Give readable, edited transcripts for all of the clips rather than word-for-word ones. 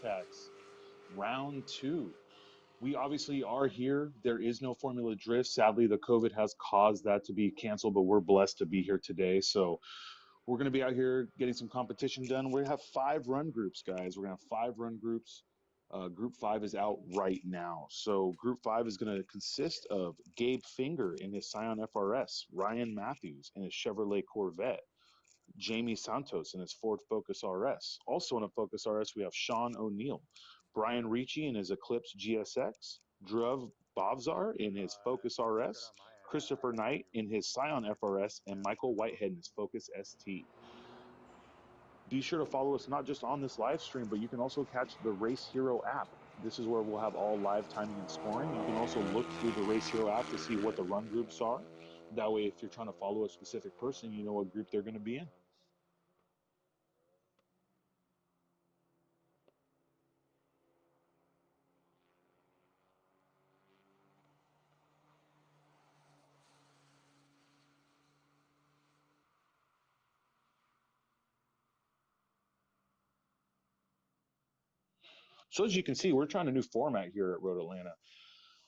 Wildcats, round two. We obviously are here. There is no Formula Drift. Sadly, the COVID has caused that to be canceled, but we're blessed to be here today. So we're going to be out here getting some competition done. We have 5 run groups, guys. We're going to have 5 run groups. Group 5 is out right now. So Group 5 is going to consist of Gabe Finger in his Scion FRS, Ryan Matthews in his Chevrolet Corvette, Jamie Santos in his Ford Focus RS. Also in a Focus RS, we have Sean O'Neill, Brian Ricci in his Eclipse GSX, Drew Bavzar in his Focus RS, Christopher Knight in his Scion FRS, and Michael Whitehead in his Focus ST. Be sure to follow us not just on this live stream, but you can also catch the Race Hero app. This is where we'll have all live timing and scoring. You can also look through the Race Hero app to see what the run groups are. That way, if you're trying to follow a specific person, you know what group they're going to be in. So as you can see, we're trying a new format here at Road Atlanta.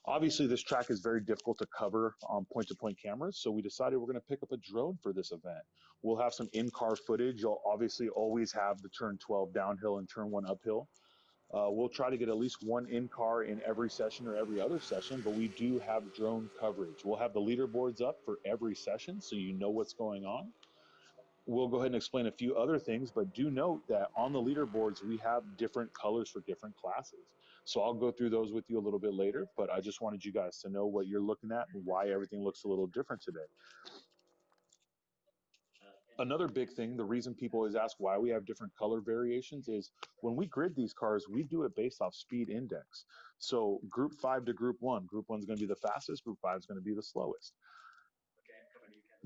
Obviously, this track is very difficult to cover on point-to-point cameras, so we decided we're going to pick up a drone for this event. We'll have some in-car footage. You'll obviously always have the turn 12 downhill and turn 1 uphill. We'll try to get at least one in-car in every session or every other session, but we do have drone coverage. We'll have the leaderboards up for every session so you know what's going on. We'll go ahead and explain a few other things, but do note that on the leaderboards, we have different colors for different classes. So I'll go through those with you a little bit later, but I just wanted you guys to know what you're looking at and why everything looks a little different today. Another big thing, the reason people always ask why we have different color variations is when we grid these cars, we do it based off speed index. So group 5 to group 1, group 1 is going to be the fastest, group 5 is going to be the slowest.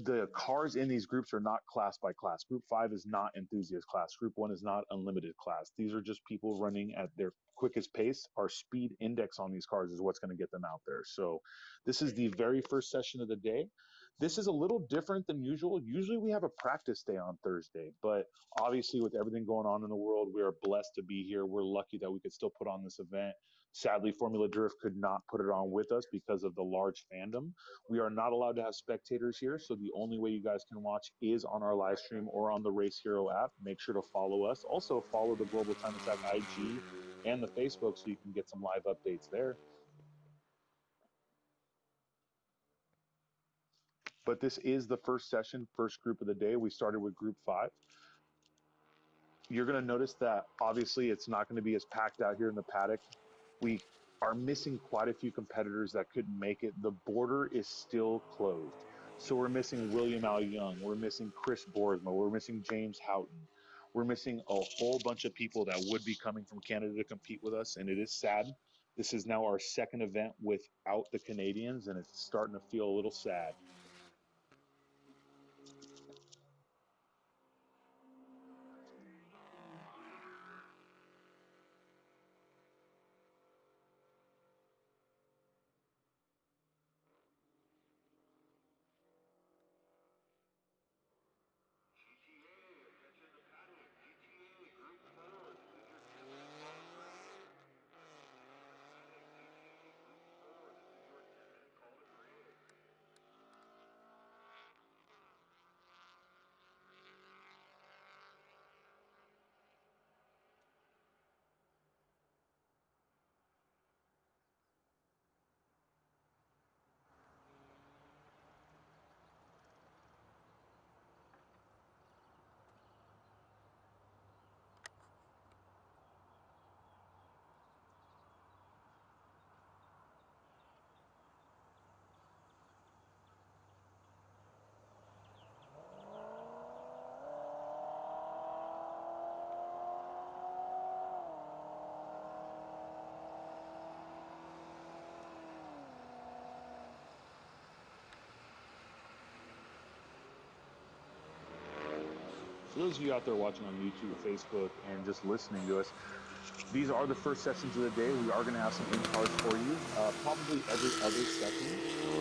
The cars in these groups are not class by class. Group 5 is not enthusiast class. Group 1 is not unlimited class. These are just people running at their quickest pace. Our speed index on these cars is what's going to get them out there. So this is the very first session of the day. This is a little different than usual. Usually we have a practice day on Thursday, but obviously with everything going on in the world, we are blessed to be here. We're lucky that we could still put on this event. Sadly, Formula Drift could not put it on with us because of the large fandom. We are not allowed to have spectators here, so the only way you guys can watch is on our live stream or on the Race Hero app. Make sure to follow us. Also, follow the Global Time Attack IG and the Facebook so you can get some live updates there. But this is the first session, first group of the day. We started with group 5. You're going to notice that obviously it's not going to be as packed out here in the paddock. We are missing quite a few competitors that couldn't make it. The border is still closed. So we're missing William Al Young. We're missing Chris Boersma. We're missing James Houghton. We're missing a whole bunch of people that would be coming from Canada to compete with us. And it is sad. This is now our second event without the Canadians, and it's starting to feel a little sad. For those of you out there watching on YouTube, Facebook, and just listening to us, these are the first sessions of the day. We are going to have some in-cars for you, probably every other session.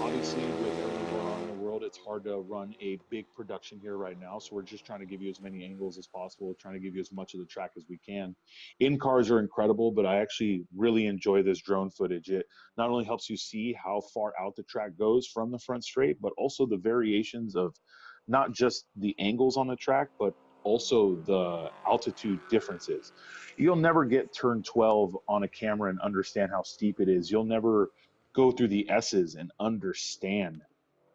Obviously, with everything going on in the world, out. It's hard to run a big production here right now. So we're just trying to give you as many angles as possible, trying to give you as much of the track as we can. In cars are incredible, but I actually really enjoy this drone footage. It not only helps you see how far out the track goes from the front straight, but also the variations of not just the angles on the track, but also the altitude differences. You'll never get turn 12 on a camera and understand how steep it is. You'll never go through the S's and understand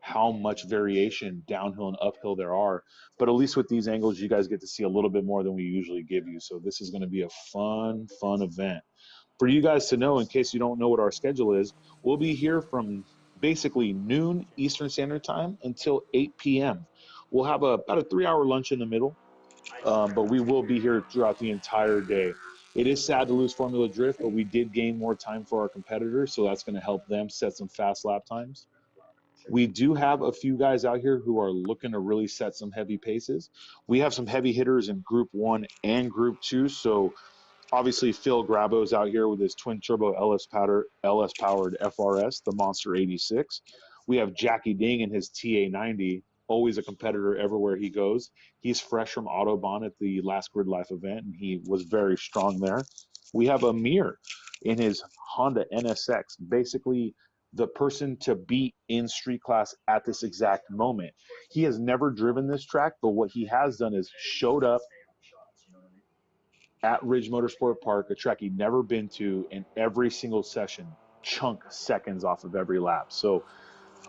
how much variation downhill and uphill there are. But at least with these angles, you guys get to see a little bit more than we usually give you. So this is going to be a fun event. For you guys to know, in case you don't know what our schedule is, we'll be here from basically noon Eastern Standard Time until 8 p.m. We'll have about a 3 hour lunch in the middle, but we will be here throughout the entire day. It is sad to lose Formula Drift, but we did gain more time for our competitors, so that's going to help them set some fast lap times. We do have a few guys out here who are looking to really set some heavy paces. We have some heavy hitters in Group 1 and Group 2, so obviously Phil Grabo's out here with his twin turbo LS powered FRS, the Monster 86. We have Jackie Ding in his TA90, always a competitor everywhere he goes. He's fresh from Autobahn at the last Grid Life event, and he was very strong there. We have Amir in his Honda NSX, basically the person to beat in street class at this exact moment. He has never driven this track, but what he has done is showed up at Ridge Motorsport Park, a track he'd never been to, in every single session, chunk seconds off of every lap. So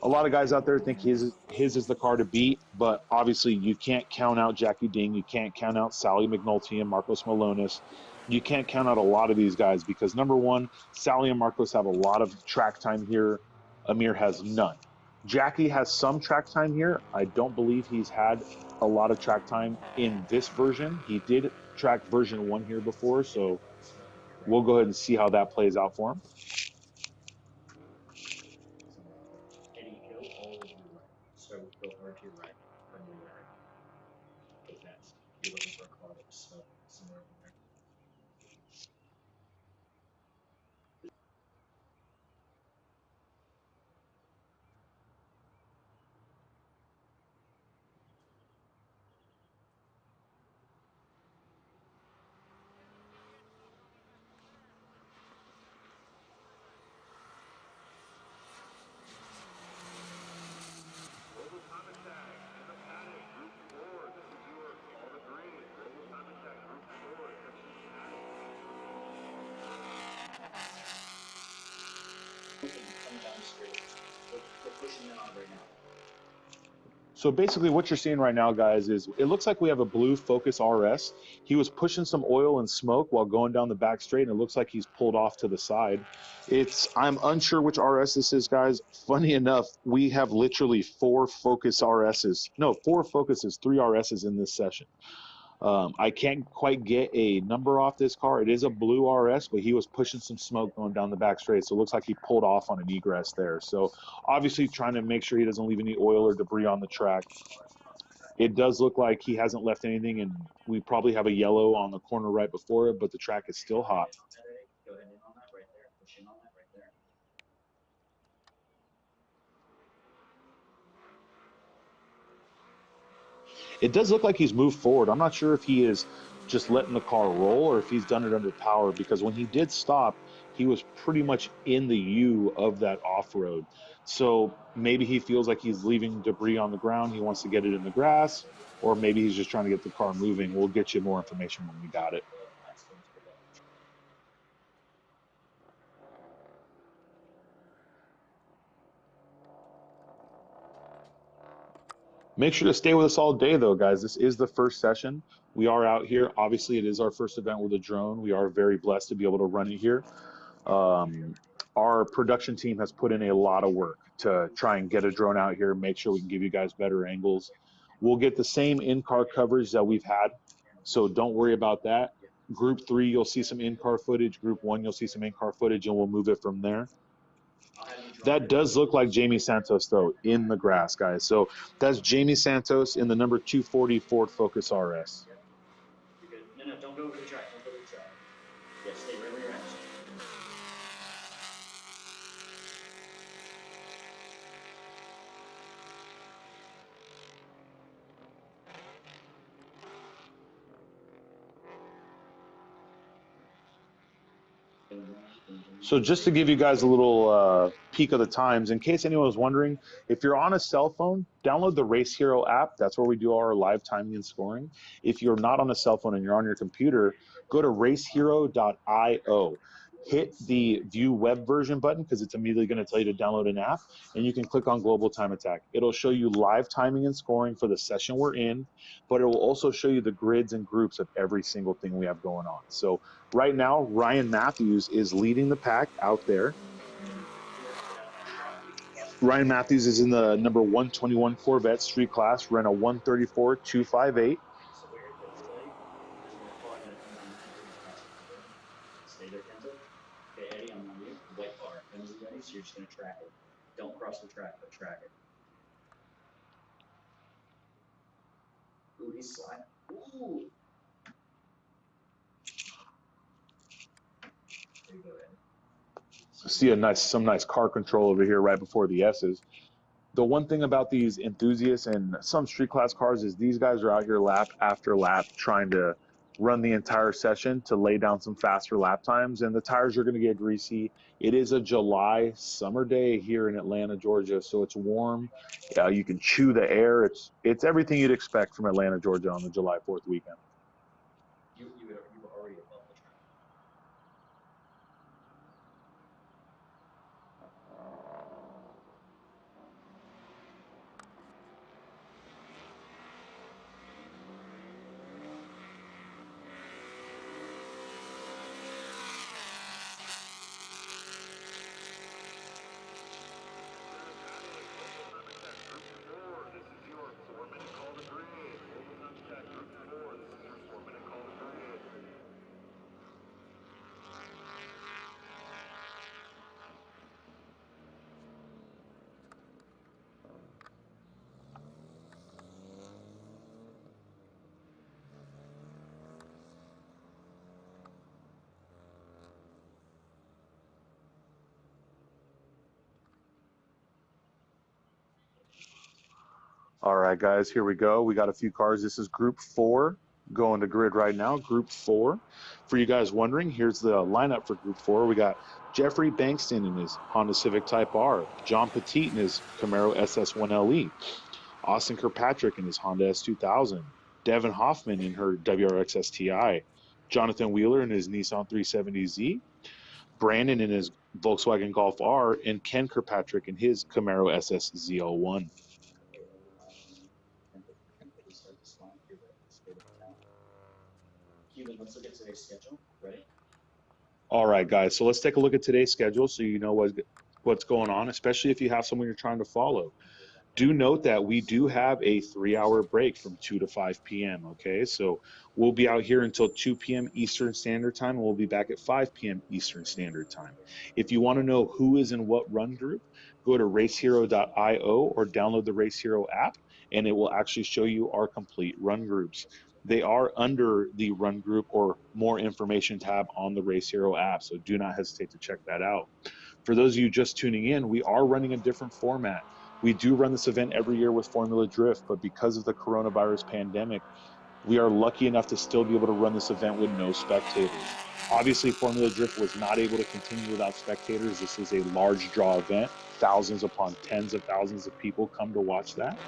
a lot of guys out there think his is the car to beat, but obviously you can't count out Jackie Ding, you can't count out Sally McNulty and Marcos Malonis. You can't count out a lot of these guys because number one, Sally and Marcos have a lot of track time here. Amir has none. Jackie has some track time here. I don't believe he's had a lot of track time in this version. He did track version 1 here before, so we'll go ahead and see how that plays out for him. So basically what you're seeing right now, guys, is it looks like we have a blue Focus RS. He was pushing some oil and smoke while going down the back straight, and it looks like he's pulled off to the side. I'm unsure which RS this is, guys. Funny enough, we have literally four Focus RSs. No, four Focuses, three RSs in this session. I can't quite get a number off this car. It is a blue RS, but he was pushing some smoke going down the back straight, so it looks like he pulled off on an egress there. So obviously trying to make sure he doesn't leave any oil or debris on the track. It does look like he hasn't left anything, and we probably have a yellow on the corner right before it, but the track is still hot. It does look like he's moved forward. I'm not sure if he is just letting the car roll or if he's done it under power, because when he did stop, he was pretty much in the U of that off road. So maybe he feels like he's leaving debris on the ground. He wants to get it in the grass, or maybe he's just trying to get the car moving. We'll get you more information when we got it. Make sure to stay with us all day, though, guys. This is the first session. We are out here. Obviously, it is our first event with a drone. We are very blessed to be able to run it here. Um, our production team has put in a lot of work to try and get a drone out here, make sure we can give you guys better angles. We'll get the same in-car coverage that we've had, so don't worry about that. Group 3, you'll see some in-car footage. Group 1, you'll see some in-car footage, and we'll move it from there. That does look like Jamie Santos, though, in the grass, guys. So that's Jamie Santos in the number 240 Ford Focus RS. So just to give you guys a little peek of the times, in case anyone was wondering, if you're on a cell phone, download the Race Hero app. That's where we do our live timing and scoring. If you're not on a cell phone and you're on your computer, go to racehero.io. Hit the view web version button because it's immediately going to tell you to download an app, and you can click on Global Time Attack. It'll show you live timing and scoring for the session we're in, but it will also show you the grids and groups of every single thing we have going on. So right now, Ryan Matthews is leading the pack out there. Ryan Matthews is in the number 121 Corvette Street Class, ran a 134.258. See some nice car control over here right before the S's. The one thing about these enthusiasts and some street class cars is these guys are out here lap after lap trying to run the entire session to lay down some faster lap times, and the tires are going to get greasy. It is a July summer day here in Atlanta, Georgia, so it's warm. You can chew the air. It's everything you'd expect from Atlanta, Georgia on the July 4th weekend. All right, guys, here we go. We got a few cars. This is Group 4 going to grid right now. Group 4. For you guys wondering, here's the lineup for Group 4. We got Jeffrey Bankston in his Honda Civic Type R, John Petit in his Camaro SS1LE, Austin Kirkpatrick in his Honda S2000, Devin Hoffman in her WRX STI, Jonathan Wheeler in his Nissan 370Z, Brandon in his Volkswagen Golf R, and Ken Kirkpatrick in his Camaro SS Z01. All right, guys. So let's take a look at today's schedule so you know what's going on, especially if you have someone you're trying to follow. Do note that we do have a 3-hour break from 2 to 5 p.m. Okay, so we'll be out here until 2 p.m. Eastern Standard Time, and we'll be back at 5 p.m. Eastern Standard Time. If you want to know who is in what run group, go to racehero.io or download the Race Hero app, and it will actually show you our complete run groups. They are under the run group or more information tab on the Race Hero app, so do not hesitate to check that out. For those of you just tuning in, we are running a different format. We do run this event every year with Formula Drift, but because of the coronavirus pandemic, we are lucky enough to still be able to run this event with no spectators. Obviously, Formula Drift was not able to continue without spectators. This is a large draw event. Thousands upon tens of thousands of people come to watch that.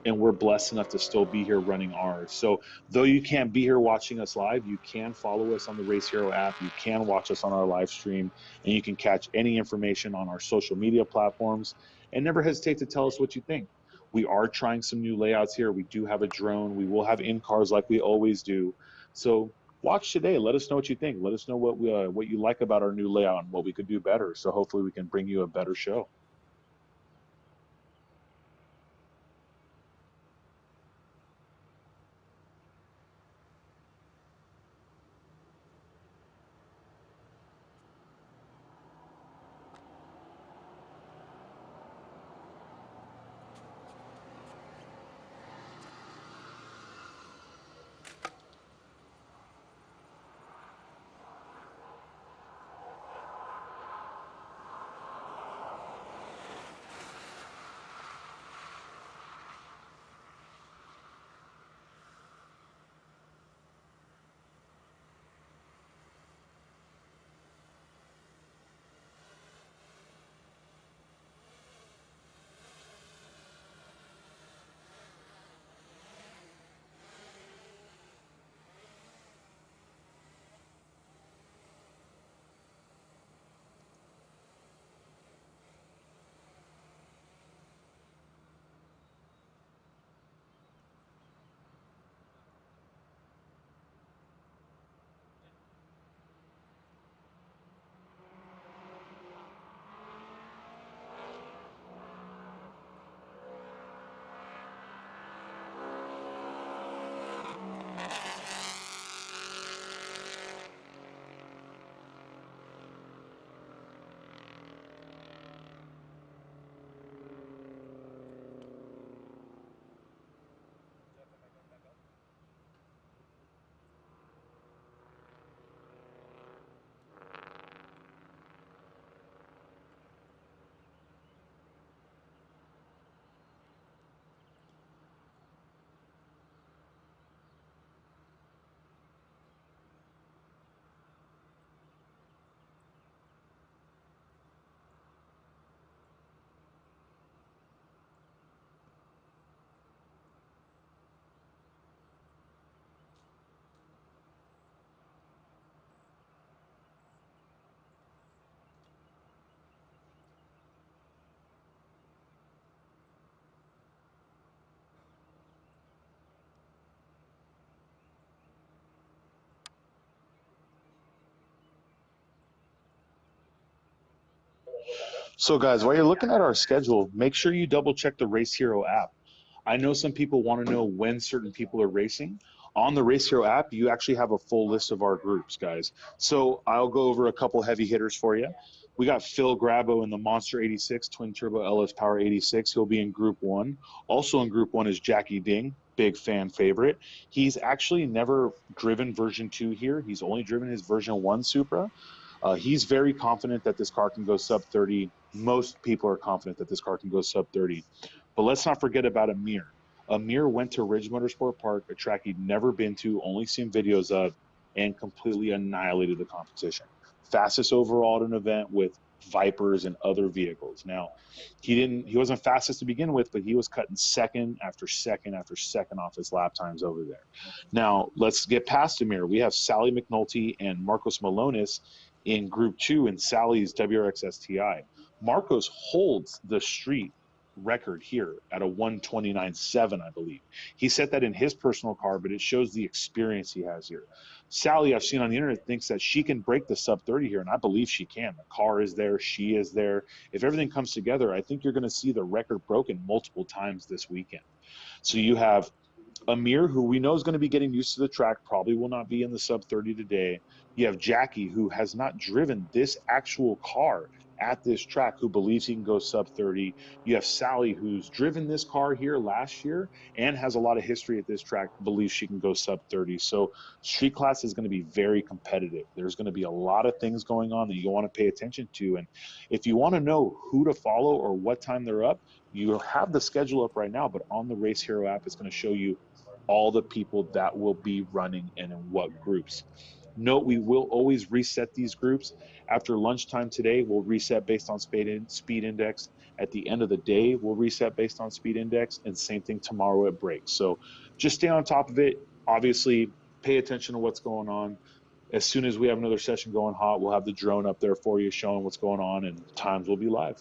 And we're blessed enough to still be here running ours. So though you can't be here watching us live, you can follow us on the Race Hero app. You can watch us on our live stream, and you can catch any information on our social media platforms. And never hesitate to tell us what you think. We are trying some new layouts here. We do have a drone. We will have in-cars like we always do. So watch today. Let us know what you think. Let us know what you like about our new layout and what we could do better. So hopefully we can bring you a better show. So, guys, while you're looking at our schedule, make sure you double check the Race Hero app. I know some people want to know when certain people are racing. On the Race Hero app, you actually have a full list of our groups, guys. So I'll go over a couple heavy hitters for you. We got Phil Grabo in the Monster 86 Twin Turbo LS Power 86. He'll be in Group 1. Also in Group 1 is Jackie Ding, big fan favorite. He's actually never driven version 2 here. He's only driven his version 1 Supra. He's very confident that this car can go sub 30. Most people are confident that this car can go sub 30. But let's not forget about Amir. Amir went to Ridge Motorsport Park, a track he'd never been to, only seen videos of, and completely annihilated the competition. Fastest overall at an event with Vipers and other vehicles. Now, he wasn't fastest to begin with, but he was cutting second after second after second off his lap times over there. Now, let's get past Amir. We have Sally McNulty and Marcos Malonis in Group 2 in Sally's WRX STI. Marcos holds the street record here at a 129.7, I believe. He set that in his personal car, but it shows the experience he has here. Sally, I've seen on the internet, thinks that she can break the sub 30 here, and I believe she can. The car is there, she is there. If everything comes together, I think you're going to see the record broken multiple times this weekend. So you have Amir, who we know is going to be getting used to the track, probably will not be in the sub 30 today. You have Jackie, who has not driven this actual car at this track, who believes he can go sub 30. You have Sally, who's driven this car here last year and has a lot of history at this track, believes she can go sub 30. So street class is going to be very competitive. There's going to be a lot of things going on that you want to pay attention to. And if you want to know who to follow or what time they're up, you have the schedule up right now, but on the Race Hero app, it's going to show you all the people that will be running and in what groups. Note, we will always reset these groups. After lunchtime today, we'll reset based on speed index. At the end of the day, we'll reset based on speed index, and same thing tomorrow at break. So just stay on top of it. Obviously, pay attention to what's going on. As soon as we have another session going hot, we'll have the drone up there for you showing what's going on, and times will be live.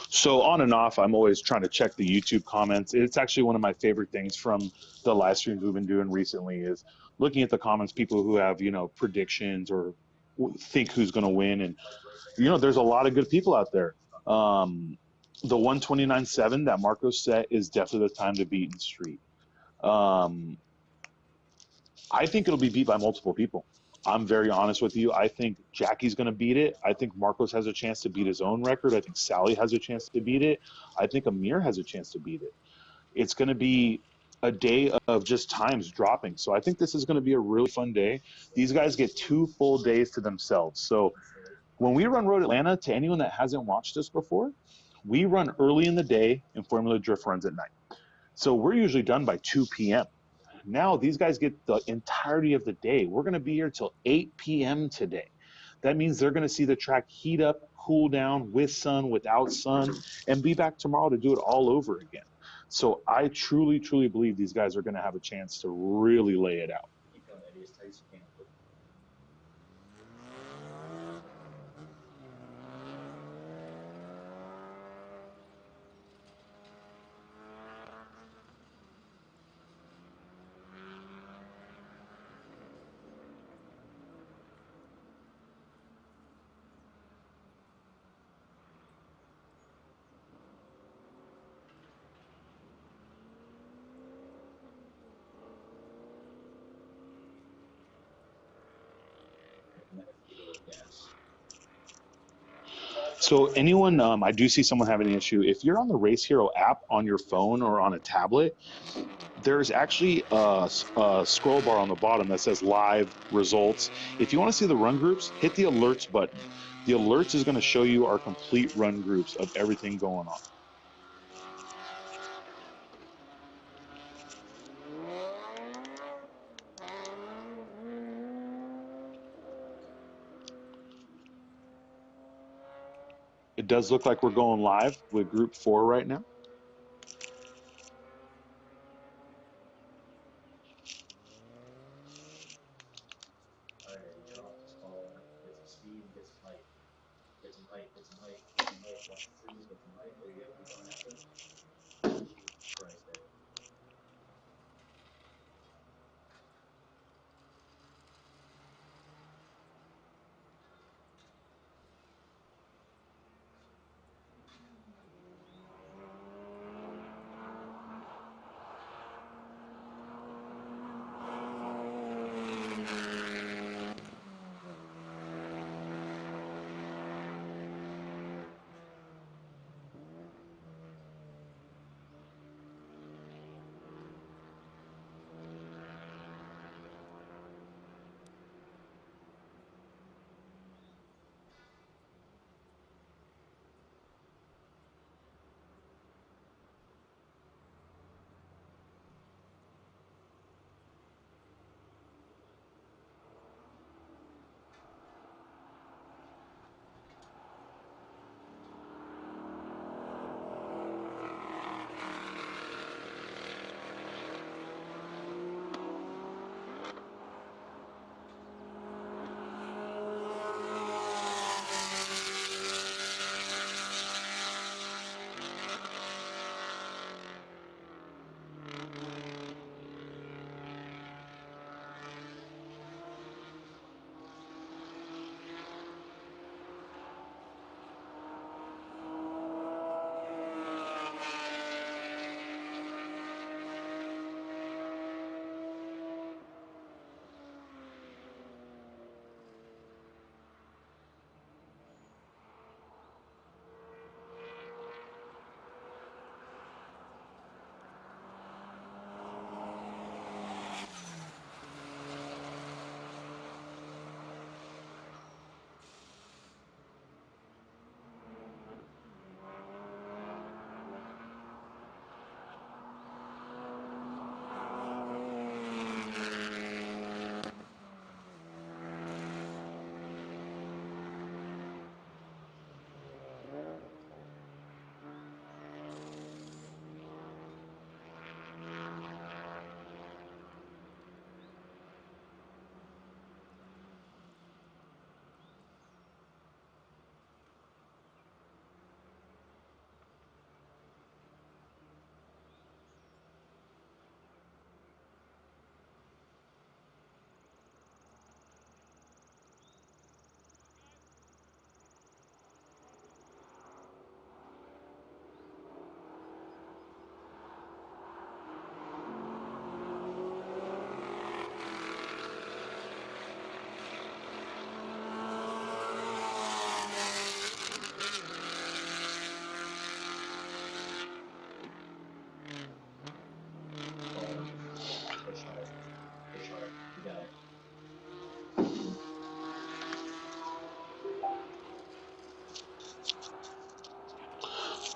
So on and off, I'm always trying to check the YouTube comments. It's actually one of my favorite things from the live streams we've been doing recently is looking at the comments, people who have, predictions or think who's going to win. And, there's a lot of good people out there. The 129.7 that Marcos set is definitely the time to beat in the street. Um, I think it'll be beat by multiple people. I'm very honest with you. I think Jackie's going to beat it. I think Marcos has a chance to beat his own record. I think Sally has a chance to beat it. I think Amir has a chance to beat it. It's going to be a day of just times dropping. So I think this is going to be a really fun day. These guys get 2 full days to themselves. So when we run Road Atlanta, to anyone that hasn't watched us before, we run early in the day and Formula Drift runs at night. So we're usually done by 2 p.m. Now these guys get the entirety of the day. We're going to be here till 8 p.m. today. That means they're going to see the track heat up, cool down, with sun, without sun, and be back tomorrow to do it all over again. So I truly, truly believe these guys are going to have a chance to really lay it out. So anyone, I do see someone having an issue. If you're on the Race Hero app on your phone or on a tablet, there's actually a scroll bar on the bottom that says live results. If you want to see the run groups, hit the alerts button. The alerts is going to show you our complete run groups of everything going on. It does look like we're going live with group 4 right now.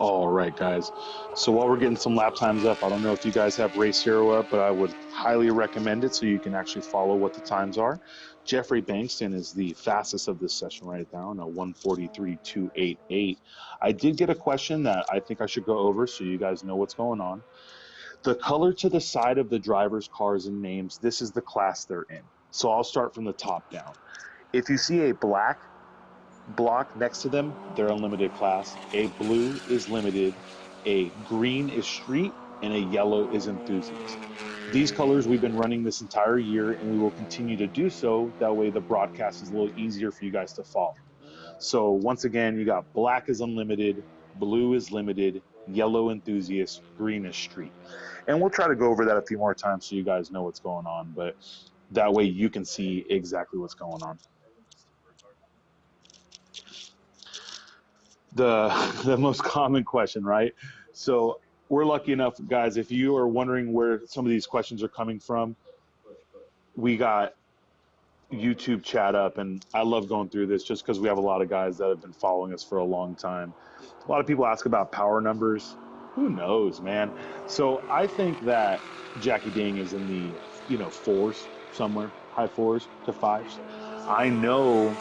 All right, guys. So while we're getting some lap times up, I don't know if you guys have Race Hero up, but I would highly recommend it so you can actually follow what the times are. Jeffrey Bankston is the fastest of this session right now, a 1:43.288. I did get a question that I think I should go over so you guys know what's going on. The color to the side of the driver's cars and names, this is the class they're in. So I'll start from the top down. If you see a black block next to them, they're unlimited class. A blue is limited, a green is street, and a yellow is enthusiast. These colors we've been running this entire year, and we will continue to do so. That way, the broadcast is a little easier for you guys to follow. So, once again, you got black is unlimited, blue is limited, yellow enthusiast, green is street. And we'll try to go over that a few more times so you guys know what's going on, but that way you can see exactly what's going on. the the most common question, right? So we're lucky enough, guys. If you are wondering where some of these questions are coming from, we got YouTube chat up, and I love going through this just because we have a lot of guys that have been following us for a long time. A lot of people ask about power numbers. Who knows, man? So I think that Jackie Ding is in the fours somewhere, high fours to fives. I know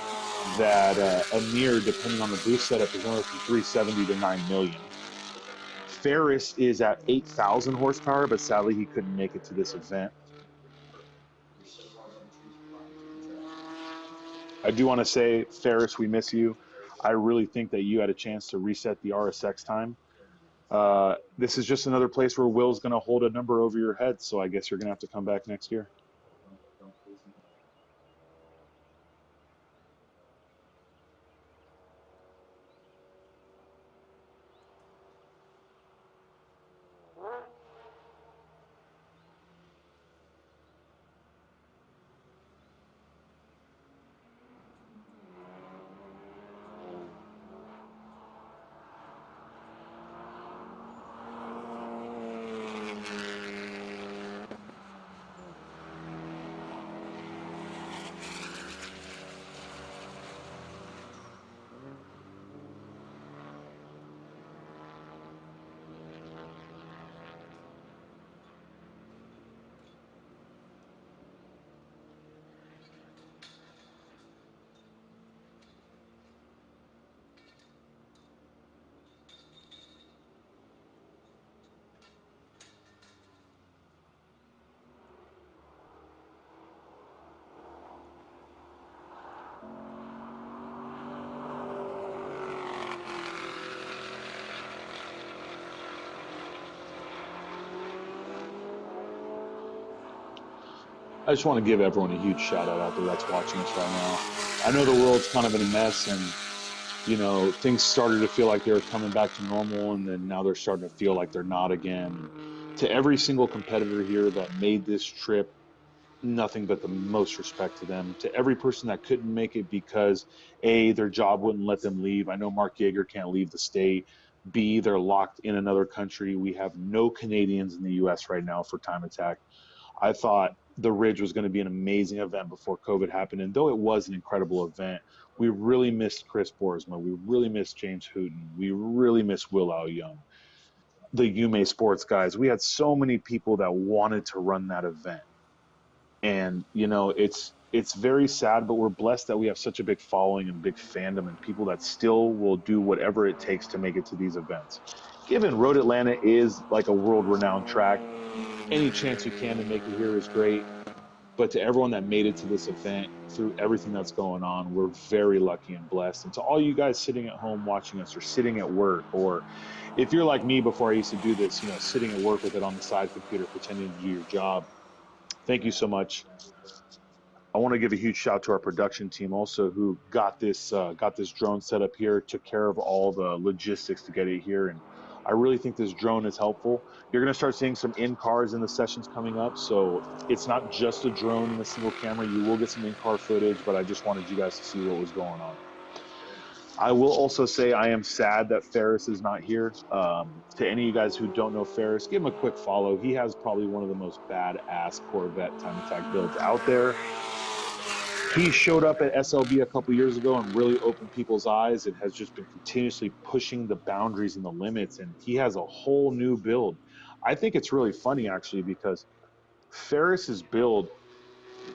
that Amir, depending on the boost setup, is anywhere from 370 to 9 million. Ferris is at 8,000 horsepower, but sadly he couldn't make it to this event. I do want to say, Ferris, we miss you. I really think that you had a chance to reset the RSX time. This is just another place where Will's going to hold a number over your head, so I guess you're going to have to come back next year. I just want to give everyone a huge shout out there that's watching us right now. I know the world's kind of in a mess, and things started to feel like they were coming back to normal, and then now they're starting to feel like they're not again. And to every single competitor here that made this trip, nothing but the most respect to them. To every person that couldn't make it because A, their job wouldn't let them leave. I know Mark Yeager can't leave the state. B, they're locked in another country. We have no Canadians in the US right now for Time Attack. I thought the Ridge was going to be an amazing event before COVID happened. And though it was an incredible event, we really missed Chris Boersma. We really missed James Hooten. We really missed Will Al Young. The Yume Sports guys. We had so many people that wanted to run that event. And, it's very sad, but we're blessed that we have such a big following and big fandom and people that still will do whatever it takes to make it to these events. Given Road Atlanta is like a world renowned track, any chance you can to make it here is great. But to everyone that made it to this event through everything that's going on, we're very lucky and blessed. And to all you guys sitting at home watching us or sitting at work, or if you're like me before I used to do this, sitting at work with it on the side computer, pretending to do your job, thank you so much. I want to give a huge shout out to our production team also, who got this drone set up here, took care of all the logistics to get it here, and I really think this drone is helpful. You're going to start seeing some in-cars in the sessions coming up, so it's not just a drone and a single camera. You will get some in-car footage, but I just wanted you guys to see what was going on. I will also say I am sad that Ferris is not here. To any of you guys who don't know Ferris, give him a quick follow. He has probably one of the most badass Corvette Time Attack builds out there. He showed up at SLB a couple years ago and really opened people's eyes and has just been continuously pushing the boundaries and the limits. And he has a whole new build. I think it's really funny actually because Ferris's build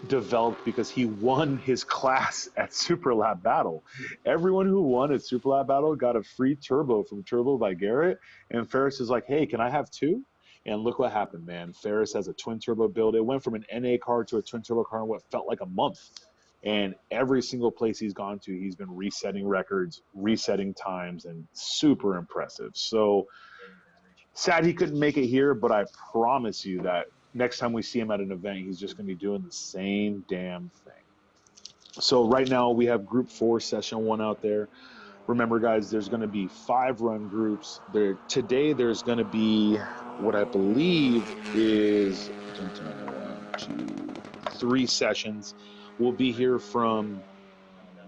developed because he won his class at Super Lab Battle. Everyone who won at Super Lab Battle got a free turbo from Turbo by Garrett. And Ferris is like, hey, can I have two? And look what happened, man. Ferris has a twin turbo build. It went from an NA car to a twin turbo car in what felt like a month. And every single place he's gone to, he's been resetting records, resetting times, and super impressive. So sad he couldn't make it here, but I promise you that next time we see him at an event, he's just going to be doing the same damn thing. So right now we have Group 4, Session 1 out there. Remember, guys, there's going to be 5 run groups. Today there's going to be what I believe is 3 sessions. We'll be here from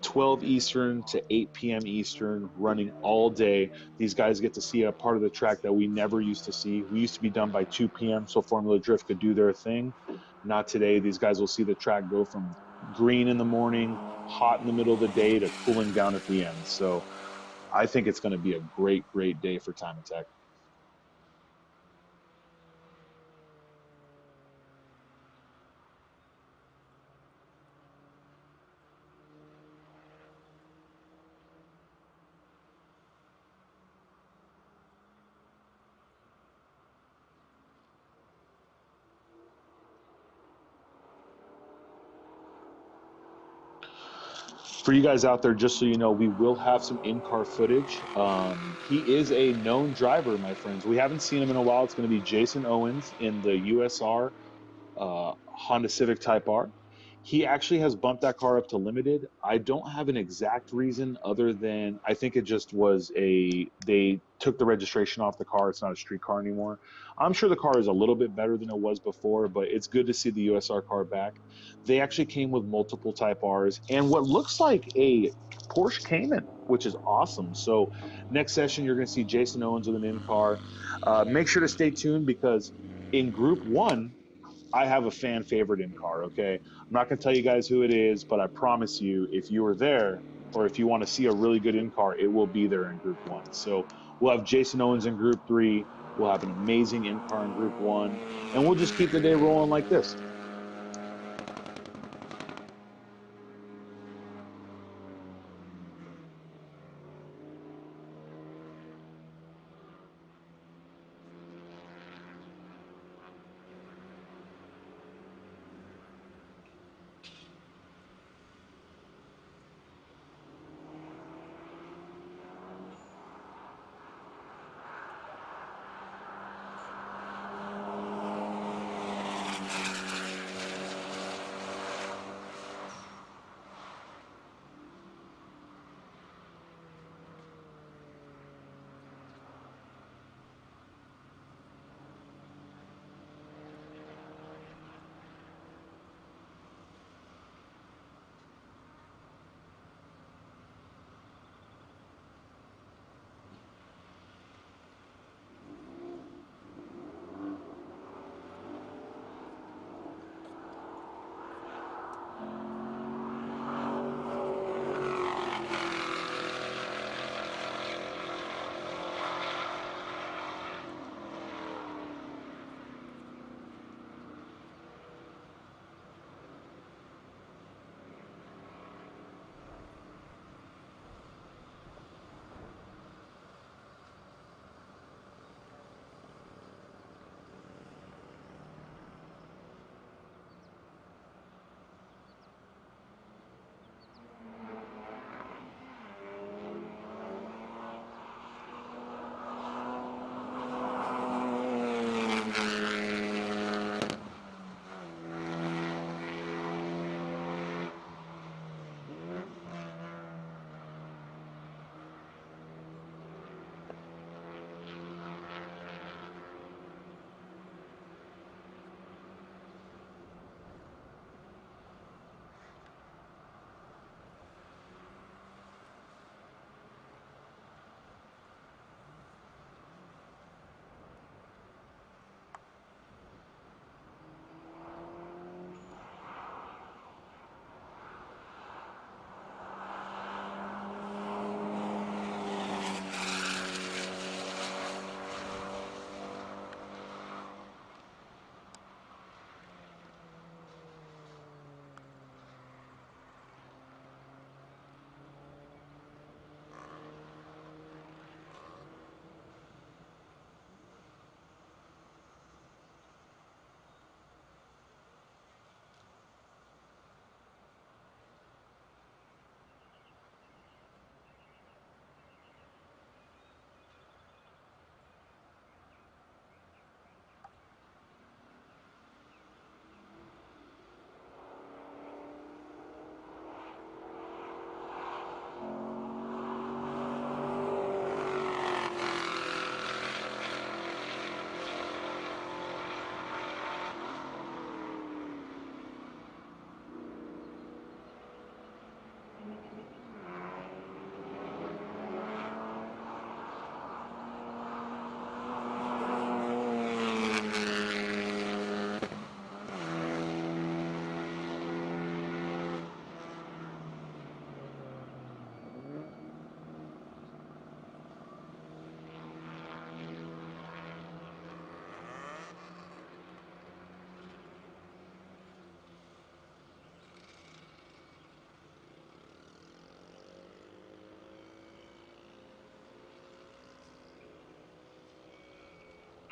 12 Eastern to 8 p.m. Eastern, running all day. These guys get to see a part of the track that we never used to see. We used to be done by 2 p.m. so Formula Drift could do their thing. Not today. These guys will see the track go from green in the morning, hot in the middle of the day, to cooling down at the end. So I think it's going to be a great, great day for Time Attack. For you guys out there, just so you know, we will have some in-car footage. He is a known driver, my friends. We haven't seen him in a while. It's going to be Jason Owens in the USR Honda Civic Type R. He actually has bumped that car up to limited. I don't have an exact reason other than I think it just was they took the registration off the car. It's not a street car anymore. I'm sure the car is a little bit better than it was before, but it's good to see the USR car back. They actually came with multiple Type Rs and what looks like a Porsche Cayman, which is awesome. So next session, you're going to see Jason Owens with an in car. Make sure to stay tuned because in Group 1, I have a fan favorite in car, okay? I'm not going to tell you guys who it is, but I promise you, if you were there or if you want to see a really good in car, it will be there in Group 1. So we'll have Jason Owens in Group 3. We'll have an amazing in car in Group 1. And we'll just keep the day rolling like this.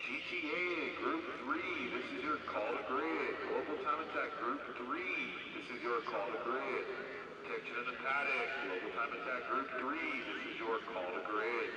GTA Group 3, this is your call to grid. Global Time Attack Group 3, this is your call to grid. Protection in the paddock, Global Time Attack Group 3, this is your call to grid.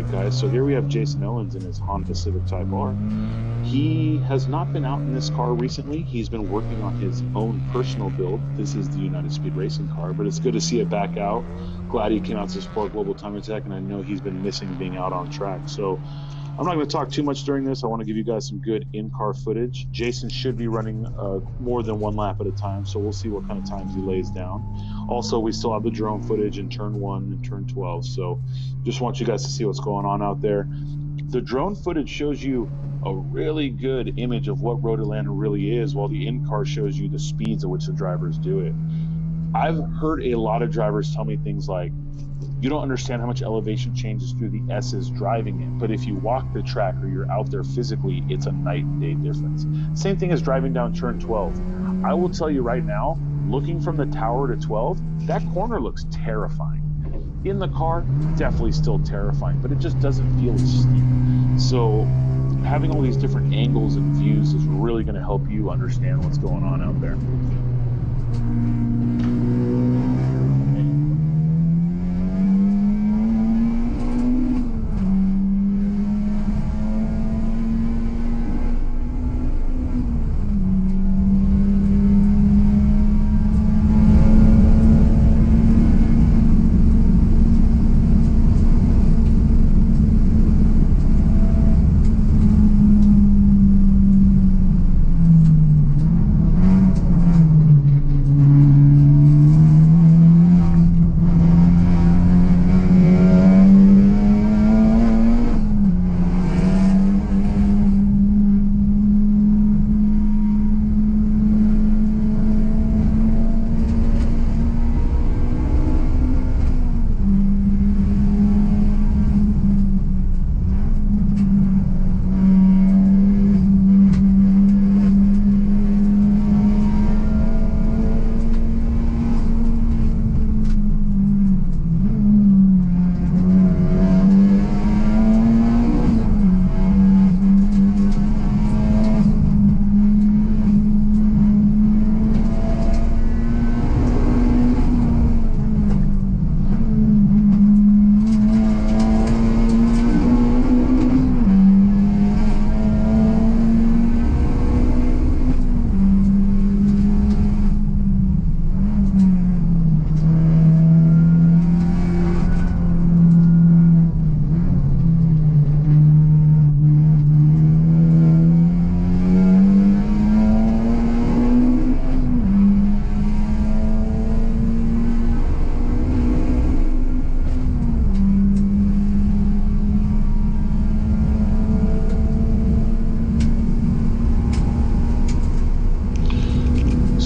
right, guys. So here we have Jason Owens in his Honda Civic Type R. He has not been out in this car recently. He's been working on his own personal build. This is the United Speed Racing car, but it's good to see it back out. Glad he came out to support Global Time Attack, and I know he's been missing being out on track. So I'm not going to talk too much during this. I want to give you guys some good in-car footage. Jason should be running more than one lap at a time, so we'll see what kind of times he lays down. Also, we still have the drone footage in turn 1 and turn 12, so just want you guys to see what's going on out there. The drone footage shows you a really good image of what Road Atlanta really is, while the in-car shows you the speeds at which the drivers do it. I've heard a lot of drivers tell me things like, you don't understand how much elevation changes through the S's driving it, but if you walk the track or you're out there physically, it's a night and day difference. Same thing as driving down turn 12. I will tell you right now, looking from the tower to 12, that corner looks terrifying. In the car, definitely still terrifying, but it just doesn't feel as steep. So having all these different angles and views is really going to help you understand what's going on out there.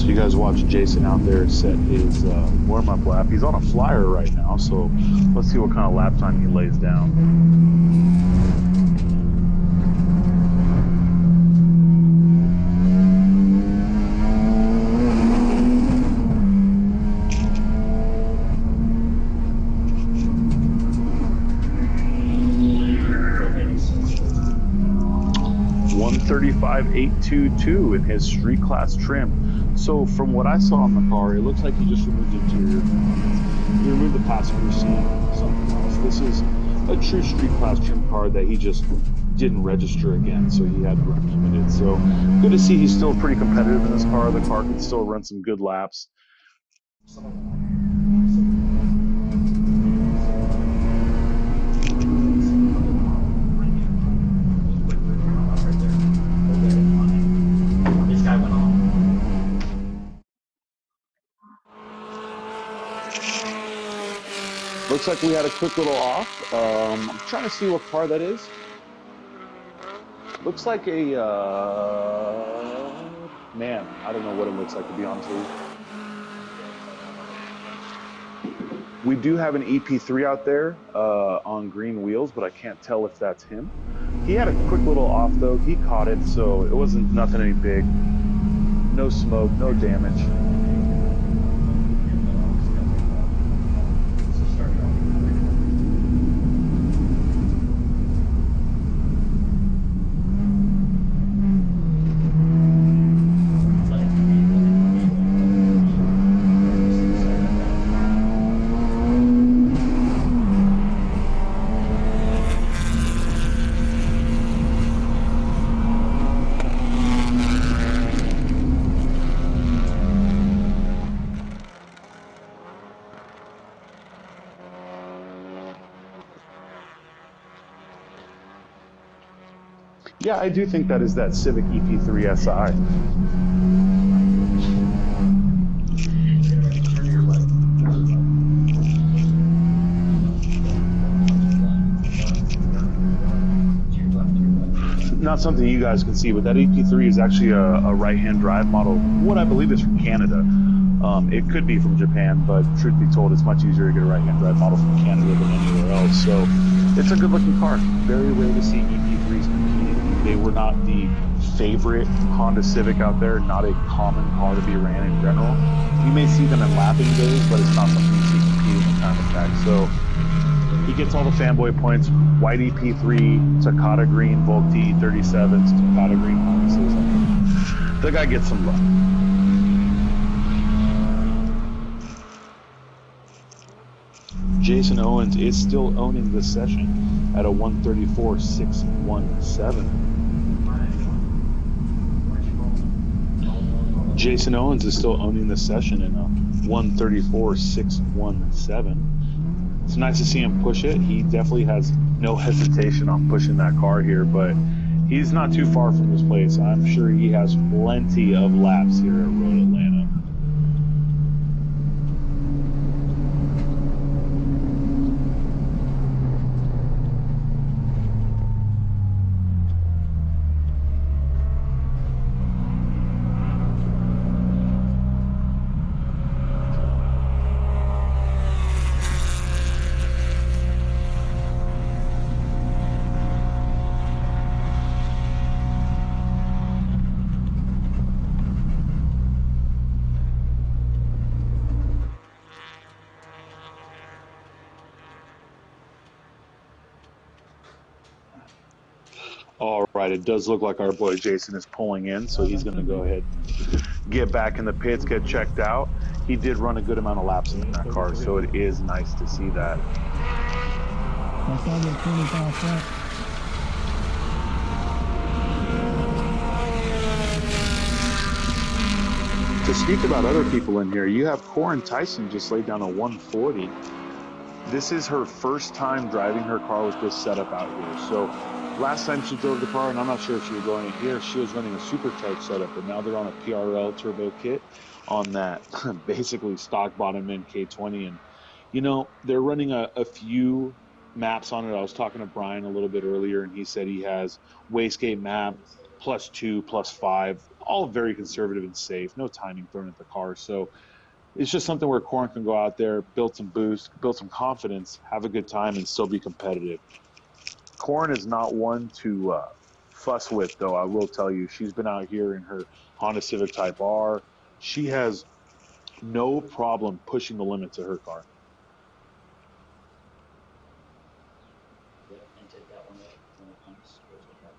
You guys watch Jason out there set his warm-up lap. He's on a flyer right now, so let's see what kind of lap time he lays down. .135.822 in his street class trim. So from what I saw in the car, it looks like he just removed the interior components. He removed the passenger seat, something else. This is a true street class trim car that he just didn't register again, so he had to run limited. So good to see he's still pretty competitive in this car. The car can still run some good laps. Looks like we had a quick little off. I'm trying to see what car that is. Looks like a, man, I don't know what it looks like, to be honest with you. We do have an EP3 out there on green wheels, but I can't tell if that's him. He had a quick little off though. He caught it, so it wasn't nothing any big. No smoke, no damage. Yeah, I do think that is that Civic EP3 SI. Not something you guys can see, but that EP3 is actually a right-hand drive model. What I believe is from Canada. It could be from Japan, but truth be told, it's much easier to get a right-hand drive model from Canada than anywhere else. So it's a good-looking car. Very rare to see EP3s competing. They were not the favorite Honda Civic out there, not a common car to be ran in general. You may see them in lapping days, but it's not something you see competing in time attack. So he gets all the fanboy points. White EP3, Takata green Volt T37s, Takata green harnesses. I mean, the guy gets some love. Jason Owens is still owning this session at a 134.617. Jason Owens is still owning this session in a 134.617. It's nice to see him push it. He definitely has no hesitation on pushing that car here, but he's not too far from this place. I'm sure he has plenty of laps here at Road Atlanta. All right, it does look like our boy Jason is pulling in, so he's going to go ahead and get back in the pits, get checked out. He did run a good amount of laps in that car, so it is nice to see that. I saw the 25 flat. To speak about other people in here, you have Koren Tyson just laid down a 140. This is her first time driving her car with this setup out here. So last time she drove the car, and I'm not sure if she was going it here, she was running a supercharged setup, but now they're on a PRL turbo kit on that basically stock bottom end K20. And, you know, they're running a few maps on it. I was talking to Brian a little bit earlier, and he said he has wastegate map +2, +5, all very conservative and safe, no timing thrown at the car. So it's just something where Koren can go out there, build some boost, build some confidence, have a good time, and still be competitive. Koren is not one to fuss with, though. I will tell you, she's been out here in her Honda Civic Type R. She has no problem pushing the limits of her car. And take that one up when it comes towards the truck.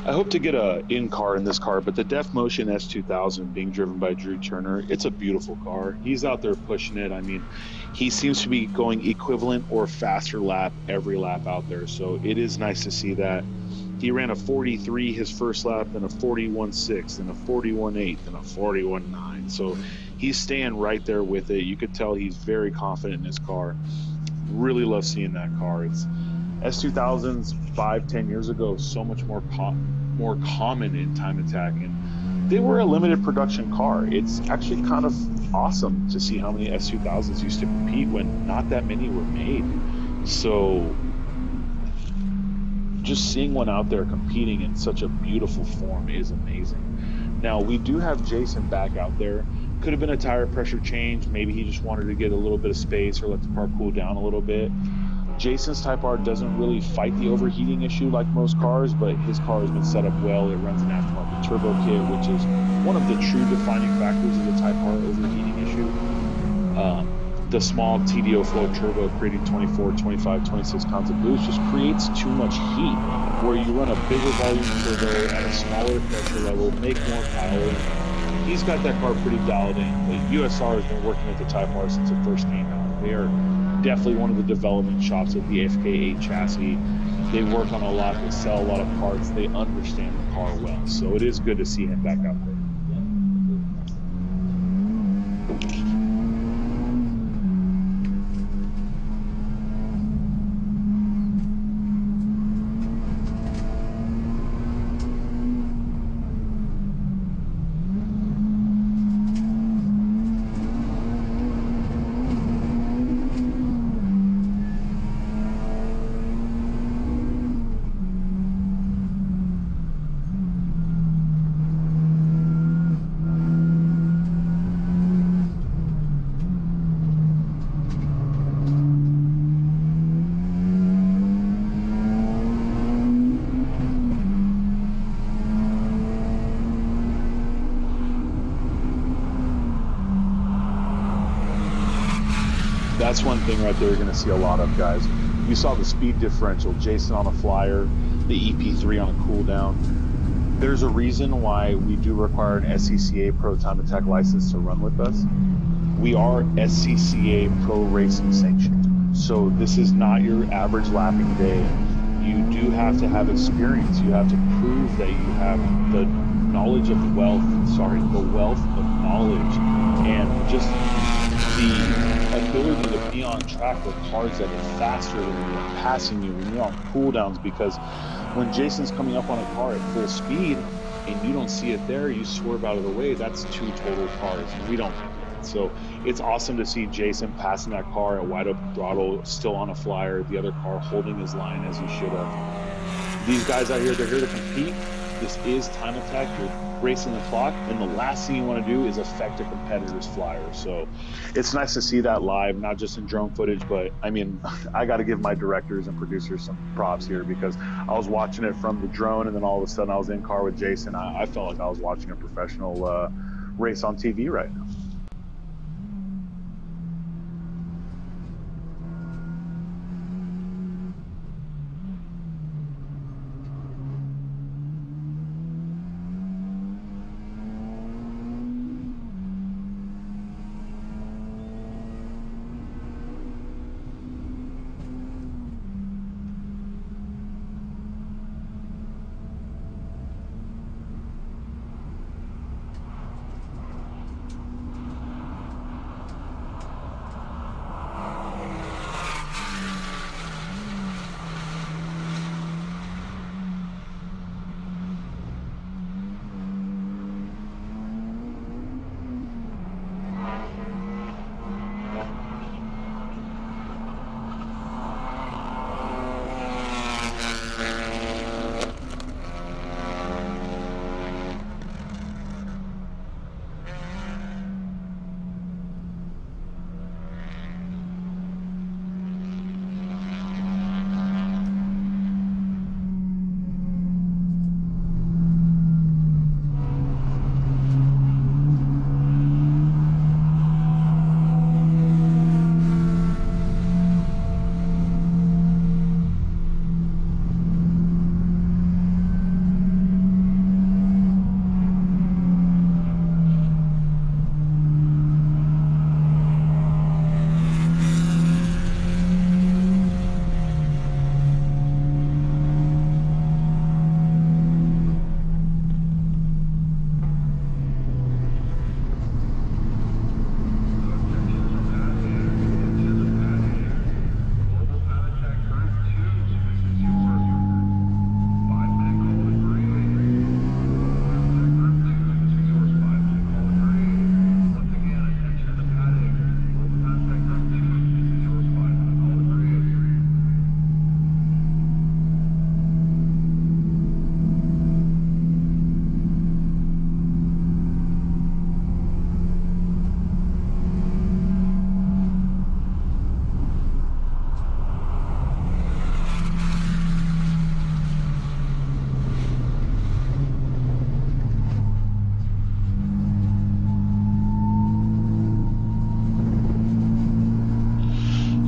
I hope to get a in-car in this car, but the Def Motion S2000 being driven by Drew Turner, it's a beautiful car. He's out there pushing it. I mean, he seems to be going equivalent or faster lap every lap out there, so it is nice to see that. He ran a 43 his first lap, then a 41.6, then a 41.8, then a 41.9. So he's staying right there with it. You could tell he's very confident in his car. Really love seeing that car. It's S2000s 5-10 years ago, so much more common in time attack, and they were a limited production car. It's actually kind of awesome to see how many S2000s used to compete when not that many were made. So just seeing one out there competing in such a beautiful form is amazing. Now, we do have Jason back out there. Could have been a tire pressure change. Maybe he just wanted to get a little bit of space or let the car cool down a little bit. Jason's Type R doesn't really fight the overheating issue like most cars, but his car has been set up well. It runs an aftermarket turbo kit, which is one of the true defining factors of the Type R overheating issue. The small TDO flow turbo creating 24, 25, 26 pounds of boost just creates too much heat, where you run a bigger volume turbo at a smaller pressure level, make more power. He's got that car pretty dialed in, but USR has been working with the Type R since it first came out. They are definitely one of the development shops of the FK8 chassis. They work on a lot, they sell a lot of parts, they understand the car well. So it is good to see him back out there. That's one thing right there you're going to see a lot of, guys. You saw the speed differential, Jason on a flyer, the EP3 on a cool down. There's a reason why we do require an SCCA Pro Time Attack license to run with us. We are SCCA Pro Racing sanctioned. So this is not your average lapping day. You do have to have experience. You have to prove that you have the knowledge of wealth, the wealth of knowledge, and just the ability to be on track with cars that are faster than you and passing you when you're on cooldowns, because when Jason's coming up on a car at full speed and you don't see it there, you swerve out of the way, that's two total cars, and we don't want that. So it's awesome to see Jason passing that car at wide open throttle, still on a flyer, the other car holding his line as he should have. These guys out here, they're here to compete. This is time attack. You're racing the clock, and the last thing you want to do is affect a competitor's flyer. So it's nice to see that live, not just in drone footage, but I mean, I got to give my directors and producers some props here, because I was watching it from the drone, and then all of a sudden I was in car with Jason. I felt like I was watching a professional race on TV right now.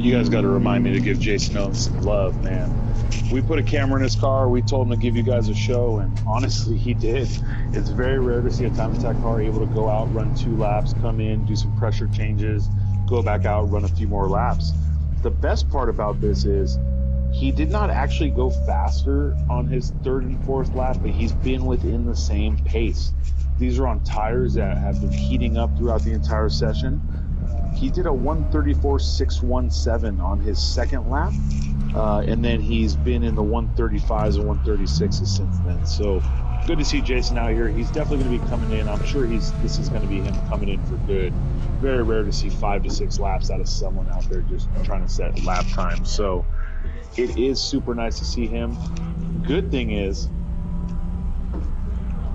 You guys got to remind me to give Jason Owens some love, man. We put a camera in his car. We told him to give you guys a show, and honestly, he did. It's very rare to see a time attack car able to go out, run 2 laps, come in, do some pressure changes, go back out, run a few more laps. The best part about this is he did not actually go faster on his 3rd and 4th lap, but he's been within the same pace. These are on tires that have been heating up throughout the entire session. He did a 134.617 on his 2nd lap. And then he's been in the 135s and 136s since then. So good to see Jason out here. He's definitely going to be coming in. I'm sure this is going to be him coming in for good. Very rare to see 5 to 6 laps out of someone out there just trying to set lap time. So it is super nice to see him. Good thing is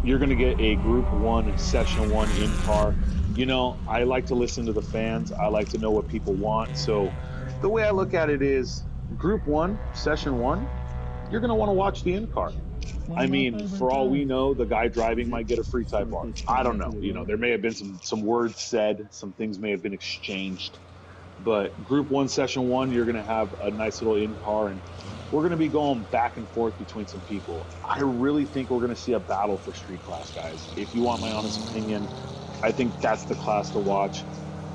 you're going to get a Group 1 Session 1 in-car. You know, I like to listen to the fans. I like to know what people want. So the way I look at it is Group 1, Session 1, you're going to want to watch the in-car. I mean, for all we know, the guy driving might get a free Type R. I don't know. You know, there may have been some words said, some things may have been exchanged. But Group 1, Session 1, you're going to have a nice little in-car, and we're going to be going back and forth between some people. I really think we're going to see a battle for street class, guys. If you want my honest opinion, I think that's the class to watch.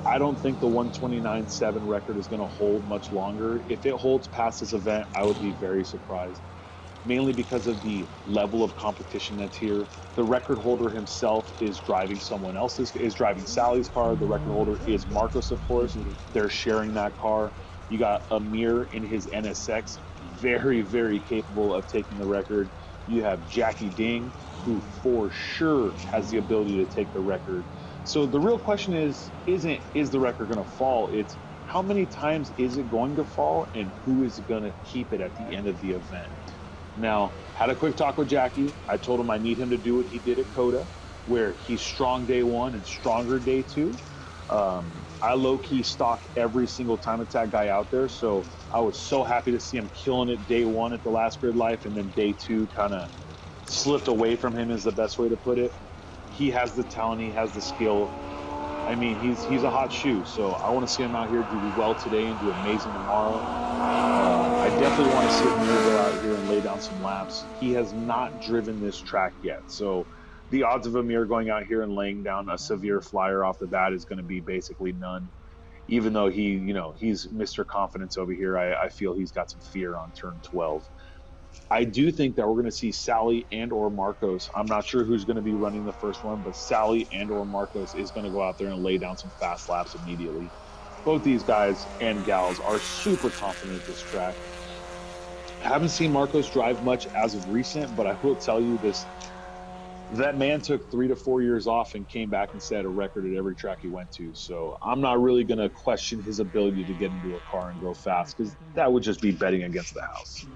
I don't think the 129.7 record is going to hold much longer. If it holds past this event, I would be very surprised, mainly because of the level of competition that's here. The record holder himself is driving is driving Sally's car. The record holder is Marcos, of course. They're sharing that car. You got Amir in his NSX, very, very capable of taking the record. You have Jackie Ding, who for sure has the ability to take the record. So the real question is the record going to fall? It's how many times is it going to fall, and who is going to keep it at the end of the event? Now, had a quick talk with Jackie. I told him I need him to do what he did at Coda, where he's strong day 1 and stronger day 2. I low-key stalk every single time attack guy out there, so I was so happy to see him killing it day 1 at the last grid life, and then day 2 kind of slipped away from him is the best way to put it. He has the talent, he has the skill. I mean, he's a hot shoe, so I want to see him out here do well today and do amazing tomorrow. I definitely want to see Amir go out here and lay down some laps. He has not driven this track yet, so the odds of Amir going out here and laying down a severe flyer off the bat is going to be basically none. Even though he's Mr. Confidence over here, I feel he's got some fear on turn 12. I do think that we're going to see Sally and or Marcos. I'm not sure who's going to be running the first one, but Sally and or Marcos is going to go out there and lay down some fast laps immediately. Both these guys and gals are super confident at this track. I haven't seen Marcos drive much as of recent, but I will tell you this. That man took 3 to 4 years off and came back and set a record at every track he went to. So I'm not really going to question his ability to get into a car and go fast, because that would just be betting against the house.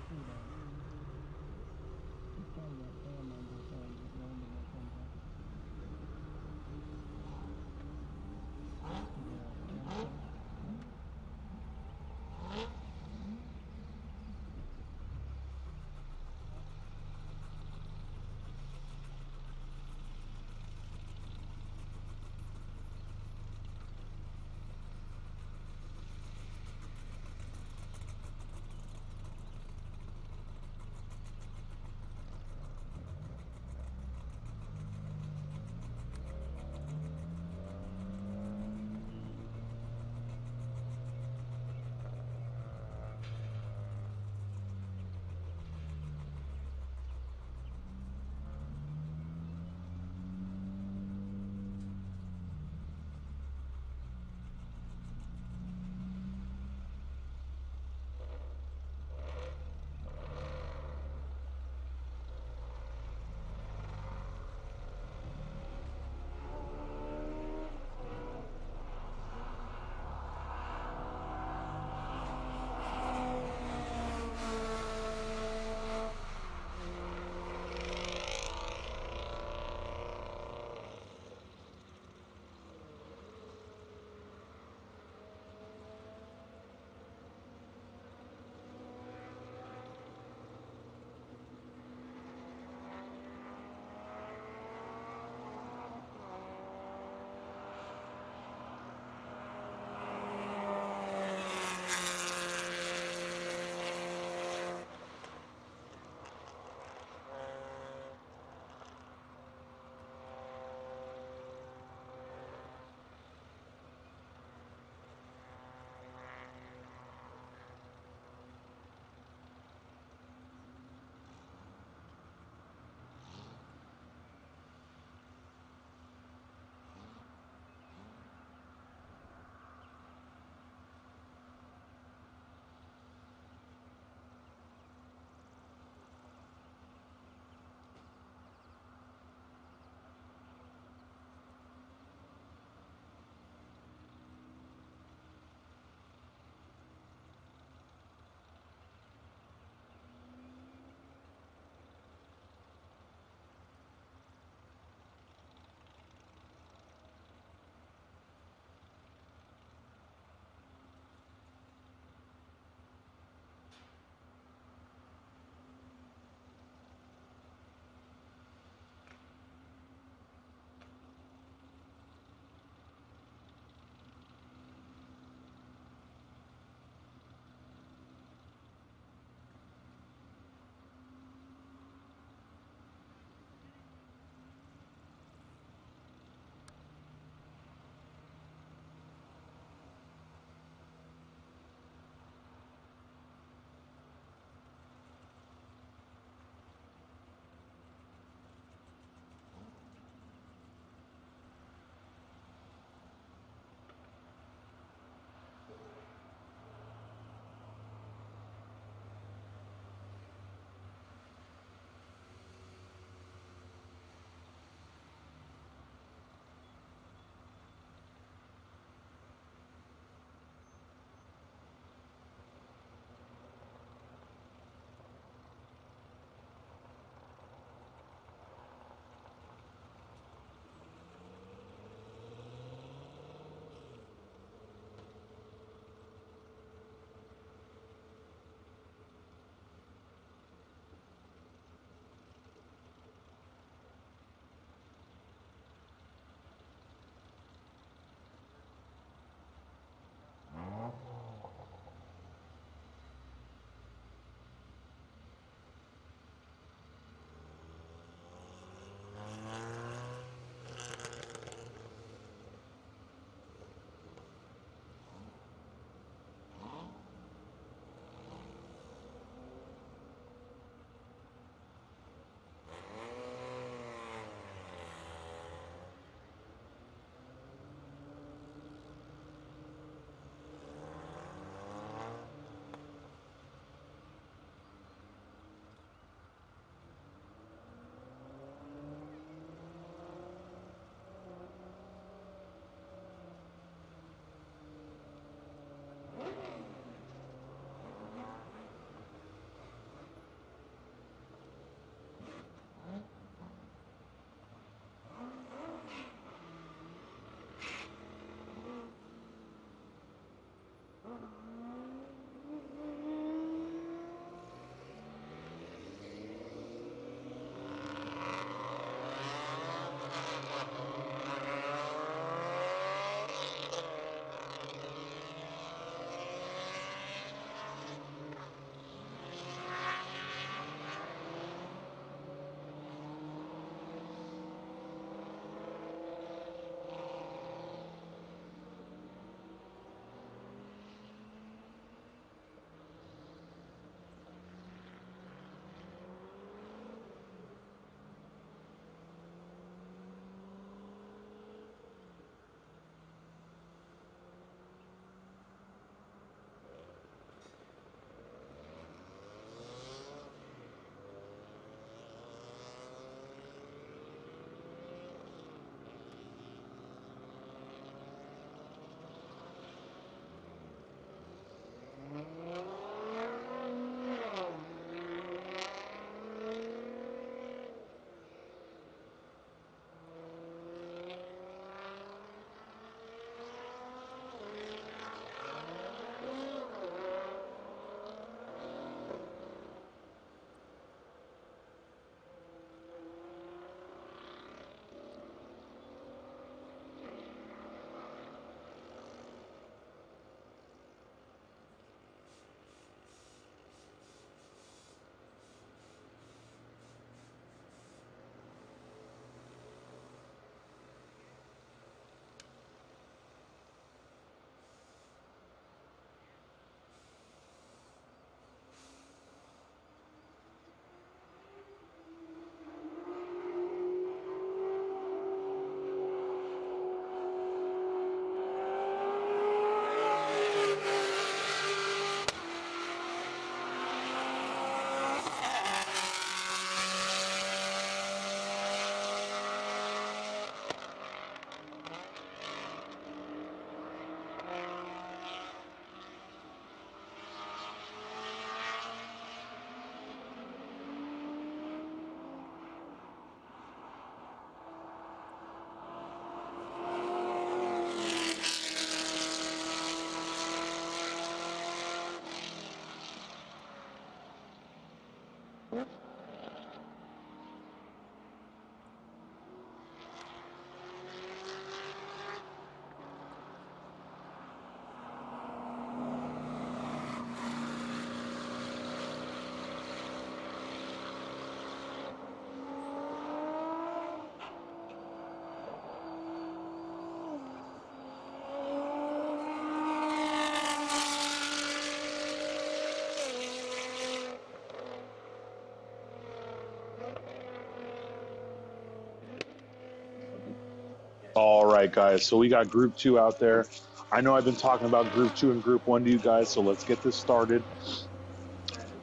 All right, guys. So we got Group 2 out there. I know I've been talking about Group 2 and Group 1 to you guys, so let's get this started.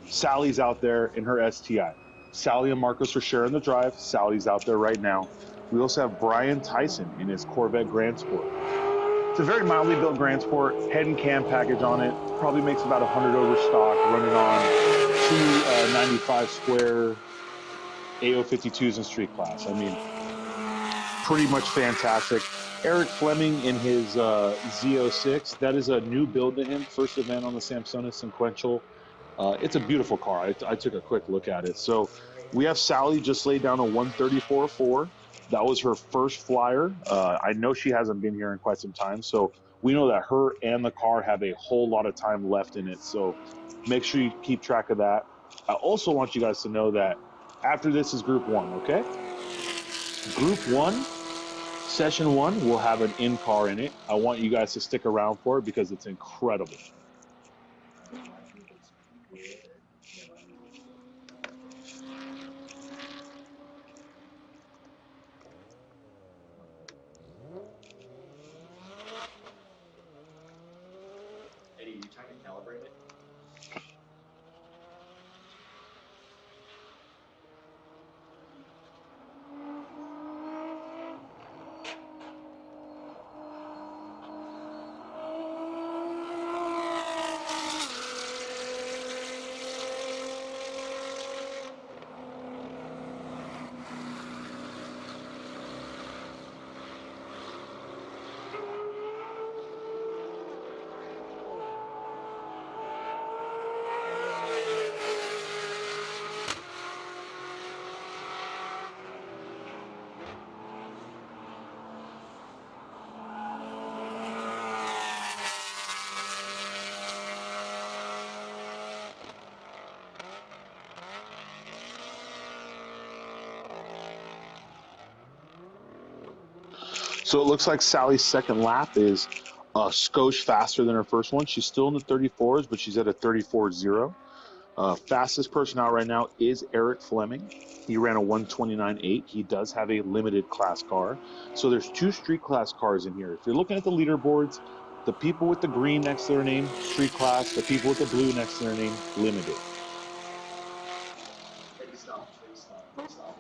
Sally's out there in her STI. Sally and Marcos are sharing the drive. Sally's out there right now. We also have Brian Tyson in his Corvette Grand Sport. It's a very mildly built Grand Sport, head and cam package on it. Probably makes about 100 over stock, running on two 95 square AO52s in street class. I mean, pretty much fantastic. Eric Fleming in his Z06. That is a new build to him. First event on the Samsonite Sequential. It's a beautiful car. I took a quick look at it. So we have Sally just laid down a 134.4. That was her first flyer. I know she hasn't been here in quite some time. So we know that her and the car have a whole lot of time left in it. So make sure you keep track of that. I also want you guys to know that after this is Group 1, okay? Group 1, Session 1 will have an in-car in it. I want you guys to stick around for it because it's incredible. Eddie, you trying to calibrate it? So it looks like Sally's second lap is a skosh faster than her first one. She's still in the 34s, but she's at a 34.0. Fastest person out right now is Eric Fleming. He ran a 129.8. He does have a limited class car. So there's two street class cars in here. If you're looking at the leaderboards, the people with the green next to their name, street class. The people with the blue next to their name, limited. Eddie, stop. Eddie, stop. Stop.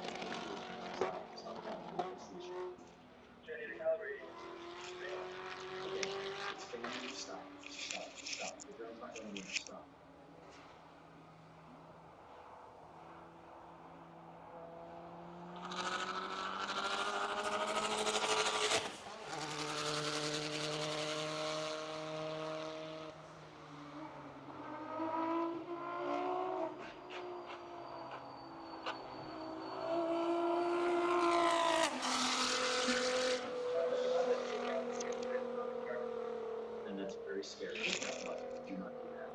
Stop. Stop calibrating. That's the issue. Okay. It's failing you. Stop. Stop. Stop. The drone's not going anywhere. Stop. And that's very scary. Do not do that.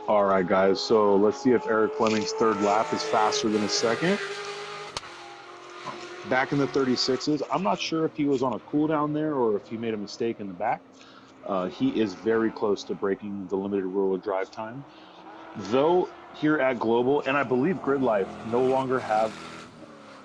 All right, guys. So let's see if Eric Fleming's third lap is faster than his second. Back in the 36s. I'm not sure if he was on a cooldown there or if he made a mistake in the back. He is very close to breaking the limited rear-wheel drive time. Though here at Global, and I believe Grid Life no longer have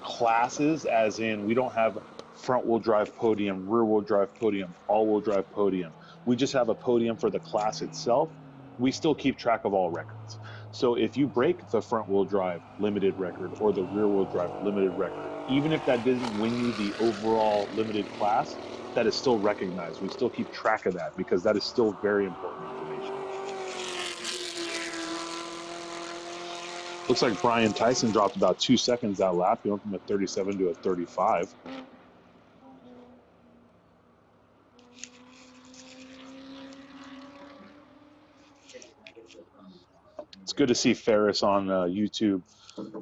classes, as in we don't have front-wheel drive podium, rear-wheel drive podium, all-wheel drive podium. We just have a podium for the class itself. We still keep track of all records. So if you break the front-wheel drive limited record or the rear-wheel drive limited record, even if that didn't win you the overall limited class, that is still recognized. We still keep track of that because that is still very important information. Looks like Brian Tyson dropped about 2 seconds that lap. He went from a 37 to a 35. It's good to see Ferris on YouTube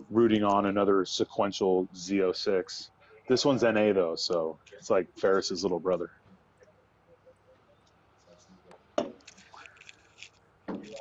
rooting on another sequential Z06. This one's NA though, so it's like Ferris's little brother. Okay.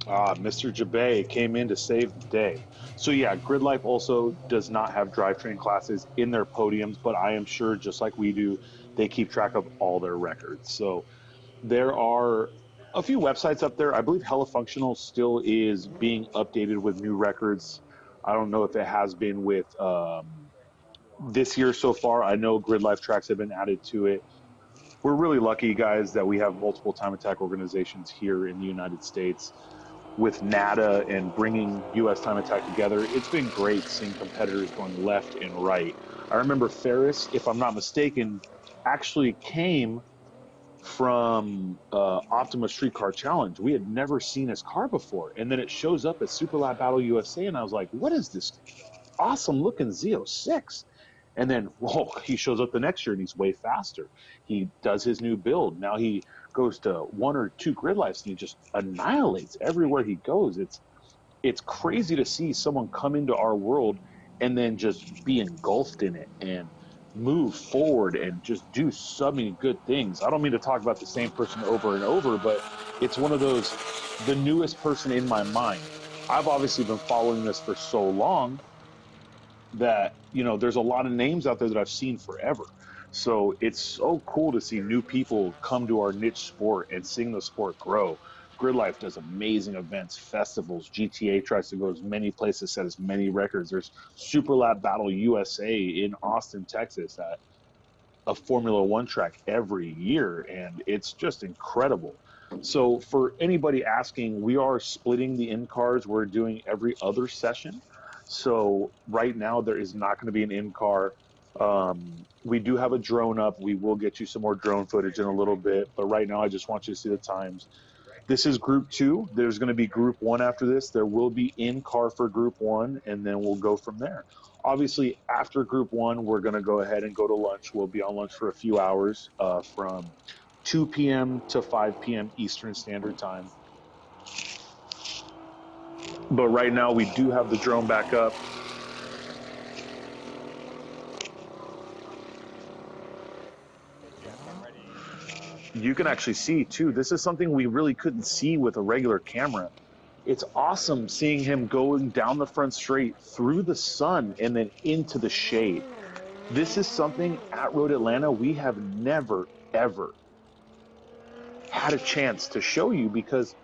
Mr. Jabay came in to save the day. So yeah, Grid Life also does not have drivetrain classes in their podiums, but I am sure, just like we do, they keep track of all their records. So there are a few websites up there. I believe Hella Functional still is being updated with new records. I don't know if it has been with this year so far. I know Grid Life tracks have been added to it. We're really lucky, guys, that we have multiple time attack organizations here in the United States with NADA and bringing U.S. time attack together. It's been great seeing competitors going left and right. I remember Ferris, if I'm not mistaken, actually came from Optima Streetcar Challenge. We had never seen his car before, and then it shows up at Super Lab Battle USA, and I was like, "What is this awesome looking Z06?" And then, whoa, he shows up the next year and he's way faster. He does his new build. Now he goes to one or two grid lights and he just annihilates everywhere he goes. It's crazy to see someone come into our world and then just be engulfed in it and move forward and just do so many good things. I don't mean to talk about the same person over and over, but it's one of those, the newest person in my mind. I've obviously been following this for so long that, there's a lot of names out there that I've seen forever. So it's so cool to see new people come to our niche sport and seeing the sport grow. Grid Life does amazing events, festivals. GTA tries to go as many places, set as many records. There's Super Lab Battle USA in Austin, Texas, at a Formula One track every year, and it's just incredible. So, for anybody asking, we are splitting the in cars. We're doing every other session. So, right now, there is not going to be an in car. We do have a drone up. We will get you some more drone footage in a little bit, but right now, I just want you to see the times. This is group two. There's going to be group one after this. There will be in car for group one, and then we'll go from there. Obviously, after group one, we're going to go ahead and go to lunch. We'll be on lunch for a few hours from 2 p.m. to 5 p.m. Eastern Standard Time. But right now, we do have the drone back up. You can actually see, too, this is something we really couldn't see with a regular camera. It's awesome seeing him going down the front straight through the sun and then into the shade. This is something at Road Atlanta we have never, ever had a chance to show you because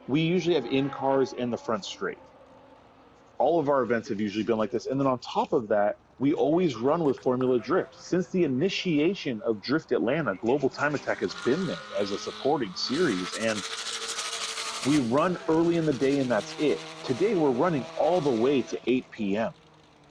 we usually have in cars and the front straight. All of our events have usually been like this. And then on top of that, we always run with Formula Drift. Since the initiation of Drift Atlanta, Global Time Attack has been there as a supporting series. And we run early in the day and that's it. Today we're running all the way to 8 p.m.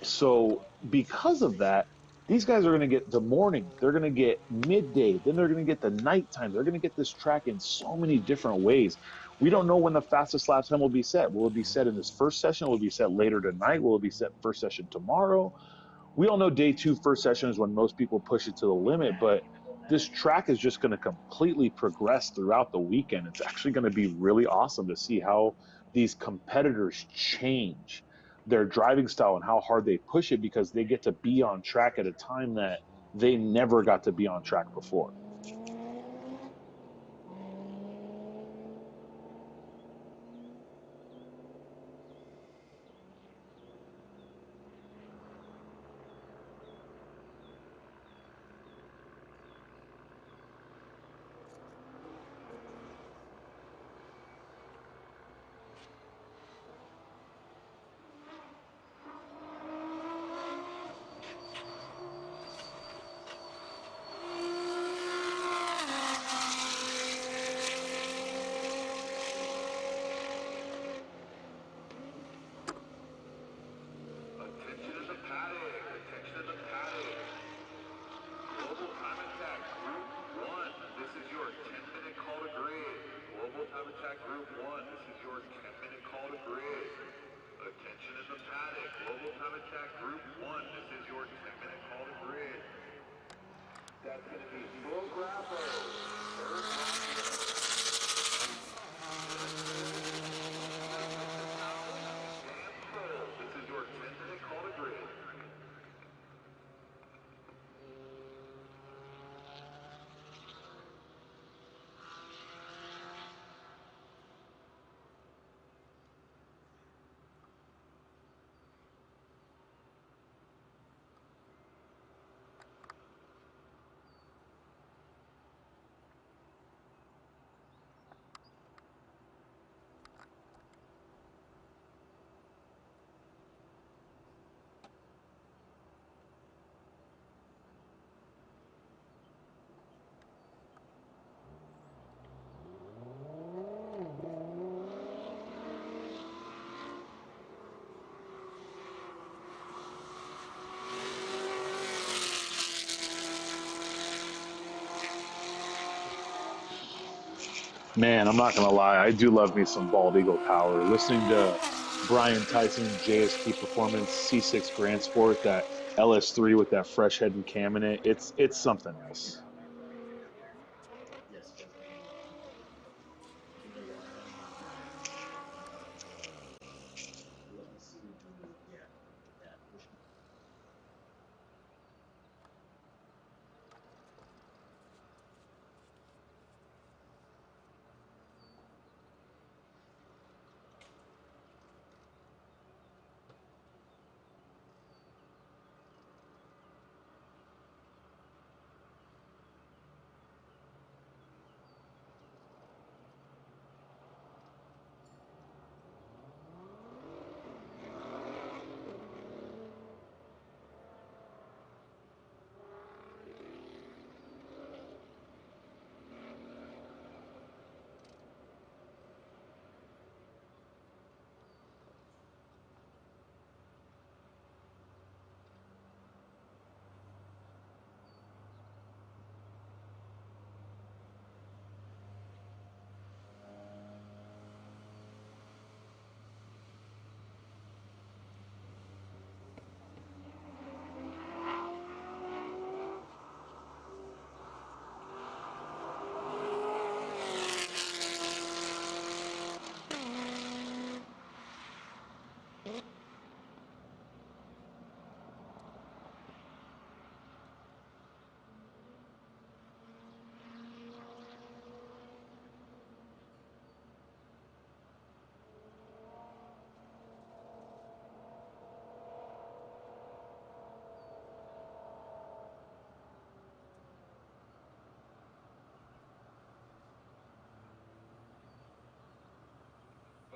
So because of that, these guys are going to get the morning, they're going to get midday, then they're going to get the nighttime. They're going to get this track in so many different ways. We don't know when the fastest lap time will be set. Will it be set in this first session? Will it be set later tonight? Will it be set first session tomorrow? We all know day two, first session is when most people push it to the limit, but this track is just going to completely progress throughout the weekend. It's actually going to be really awesome to see how these competitors change their driving style and how hard they push it because they get to be on track at a time that they never got to be on track before. Man, I'm not gonna lie, I do love me some bald eagle power. Listening to Brian Tyson JST Performance C6 Grand Sport, that LS3 with that fresh head and cam in it, it's something else. Yes, definitely. You know what? Let me see the yeah. Yeah.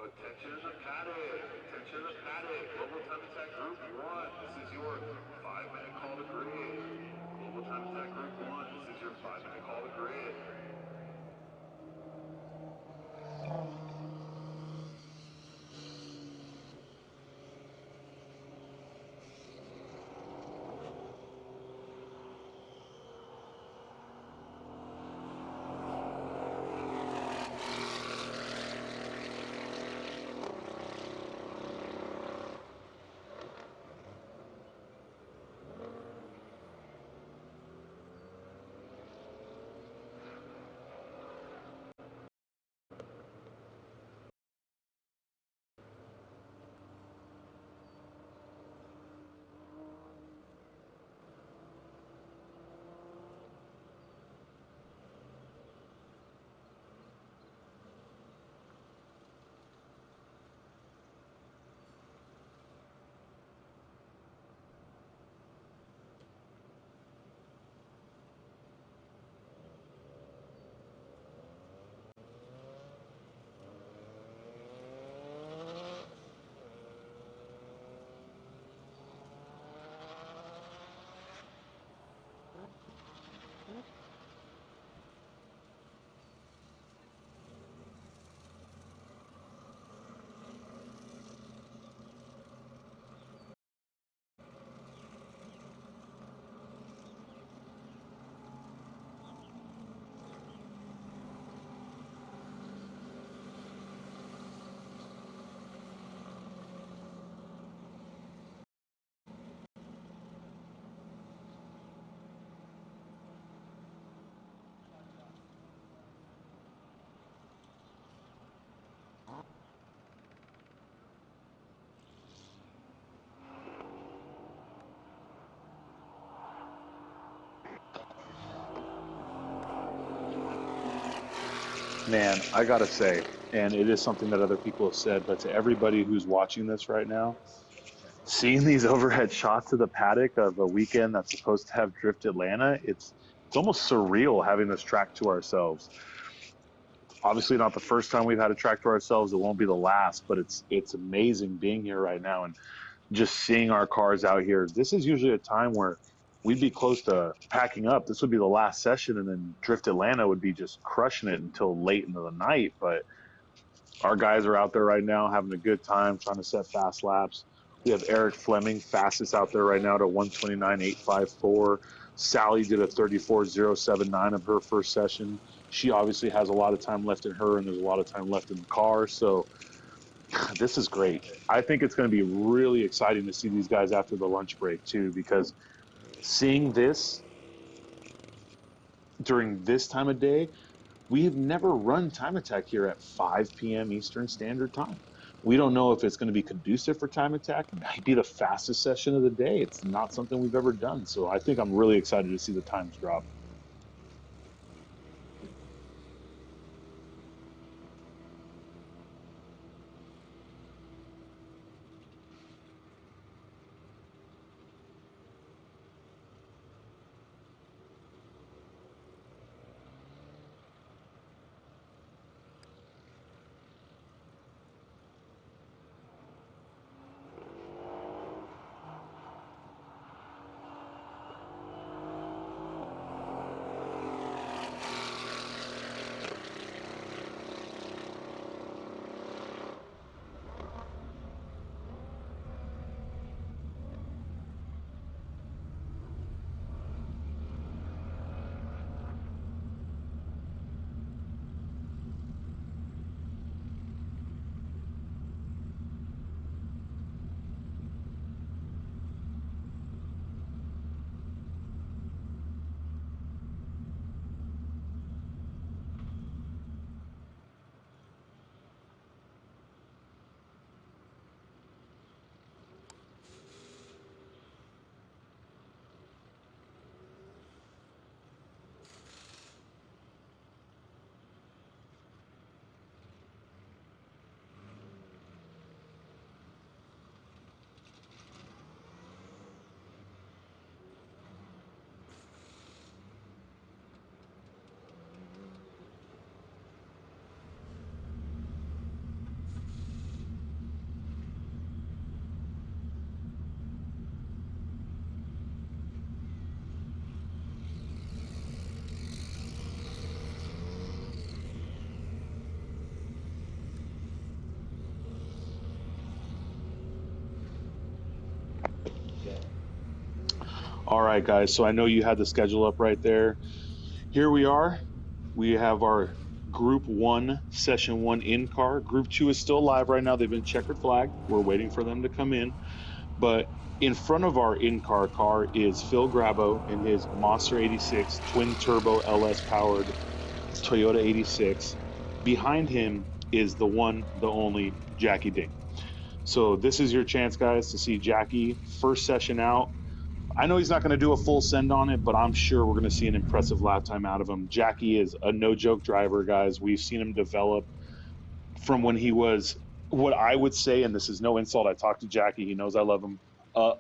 Attention in the paddock. Attention in the paddock. Global Time Attack Group 1. This is your 5-minute call to grid. Global Time Attack Group 1. This is your 5-minute call to grid. Man, I gotta say, and it is something that other people have said, but to everybody who's watching this right now, seeing these overhead shots of the paddock of a weekend that's supposed to have Drift Atlanta, it's almost surreal having this track to ourselves. Obviously not the first time we've had a track to ourselves. It won't be the last, but it's amazing being here right now and just seeing our cars out here. This is usually a time where we'd be close to packing up. This would be the last session, and then Drift Atlanta would be just crushing it until late into the night. But our guys are out there right now having a good time, trying to set fast laps. We have Eric Fleming, fastest out there right now to 129.854. Sally did a 34.079 of her first session. She obviously has a lot of time left in her, and there's a lot of time left in the car. So this is great. I think it's going to be really exciting to see these guys after the lunch break too, because seeing this during this time of day, we've never run time attack here at 5 p.m. Eastern Standard Time. We don't know if it's going to be conducive for time attack. It might be the fastest session of the day. It's not something we've ever done. So I think I'm really excited to see the times drop. All right, guys. So I know you had the schedule up right there. Here we are. We have our group one, session one in car. Group two is still live right now. They've been checkered flag. We're waiting for them to come in. But in front of our in car is Phil Grabo in his Monster 86 twin turbo LS powered Toyota 86. Behind him is the one, the only Jackie Ding. So this is your chance, guys, to see Jackie first session out. I know he's not going to do a full send on it, but I'm sure we're going to see an impressive lap time out of him. Jackie is a no joke driver, guys. We've seen him develop from when he was what I would say, and this is no insult. I talked to Jackie. He knows I love him.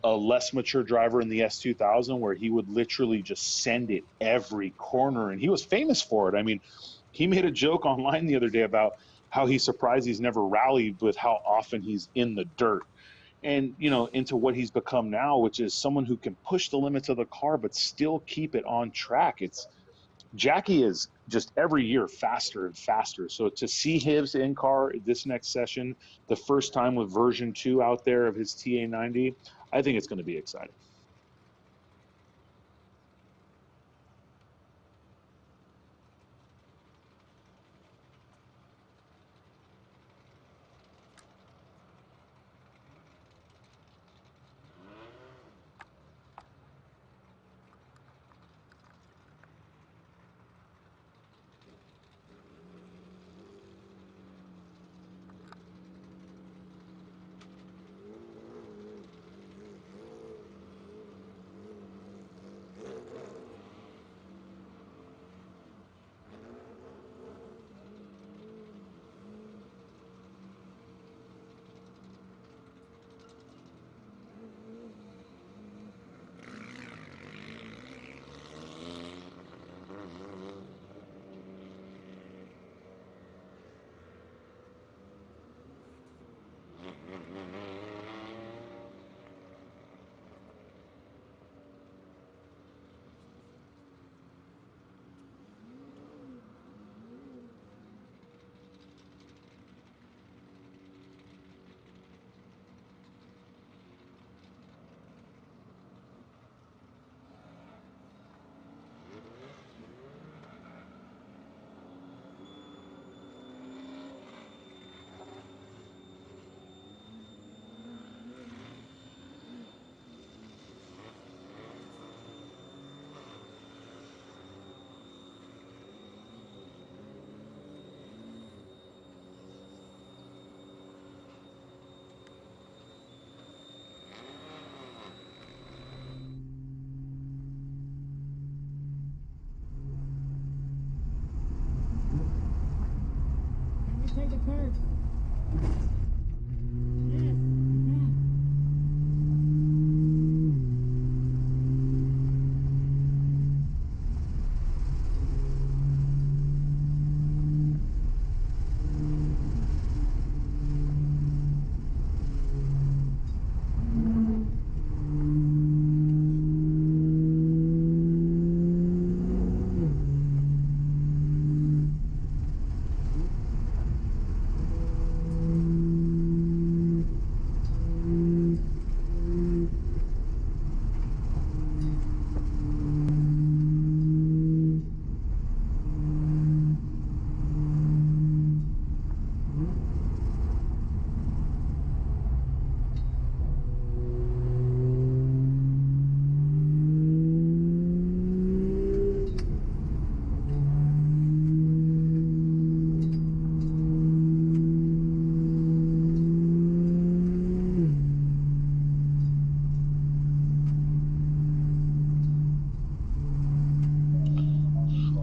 A less mature driver in the S2000, where he would literally just send it every corner, and he was famous for it. I mean, he made a joke online the other day about how he's surprised he's never rallied with how often he's in the dirt, and into what he's become now, which is someone who can push the limits of the car but still keep it on track. It's Jackie is just every year faster and faster. So to see his in car this next session, the first time with version 2 out there of his TA90, I think it's going to be exciting. take the curve.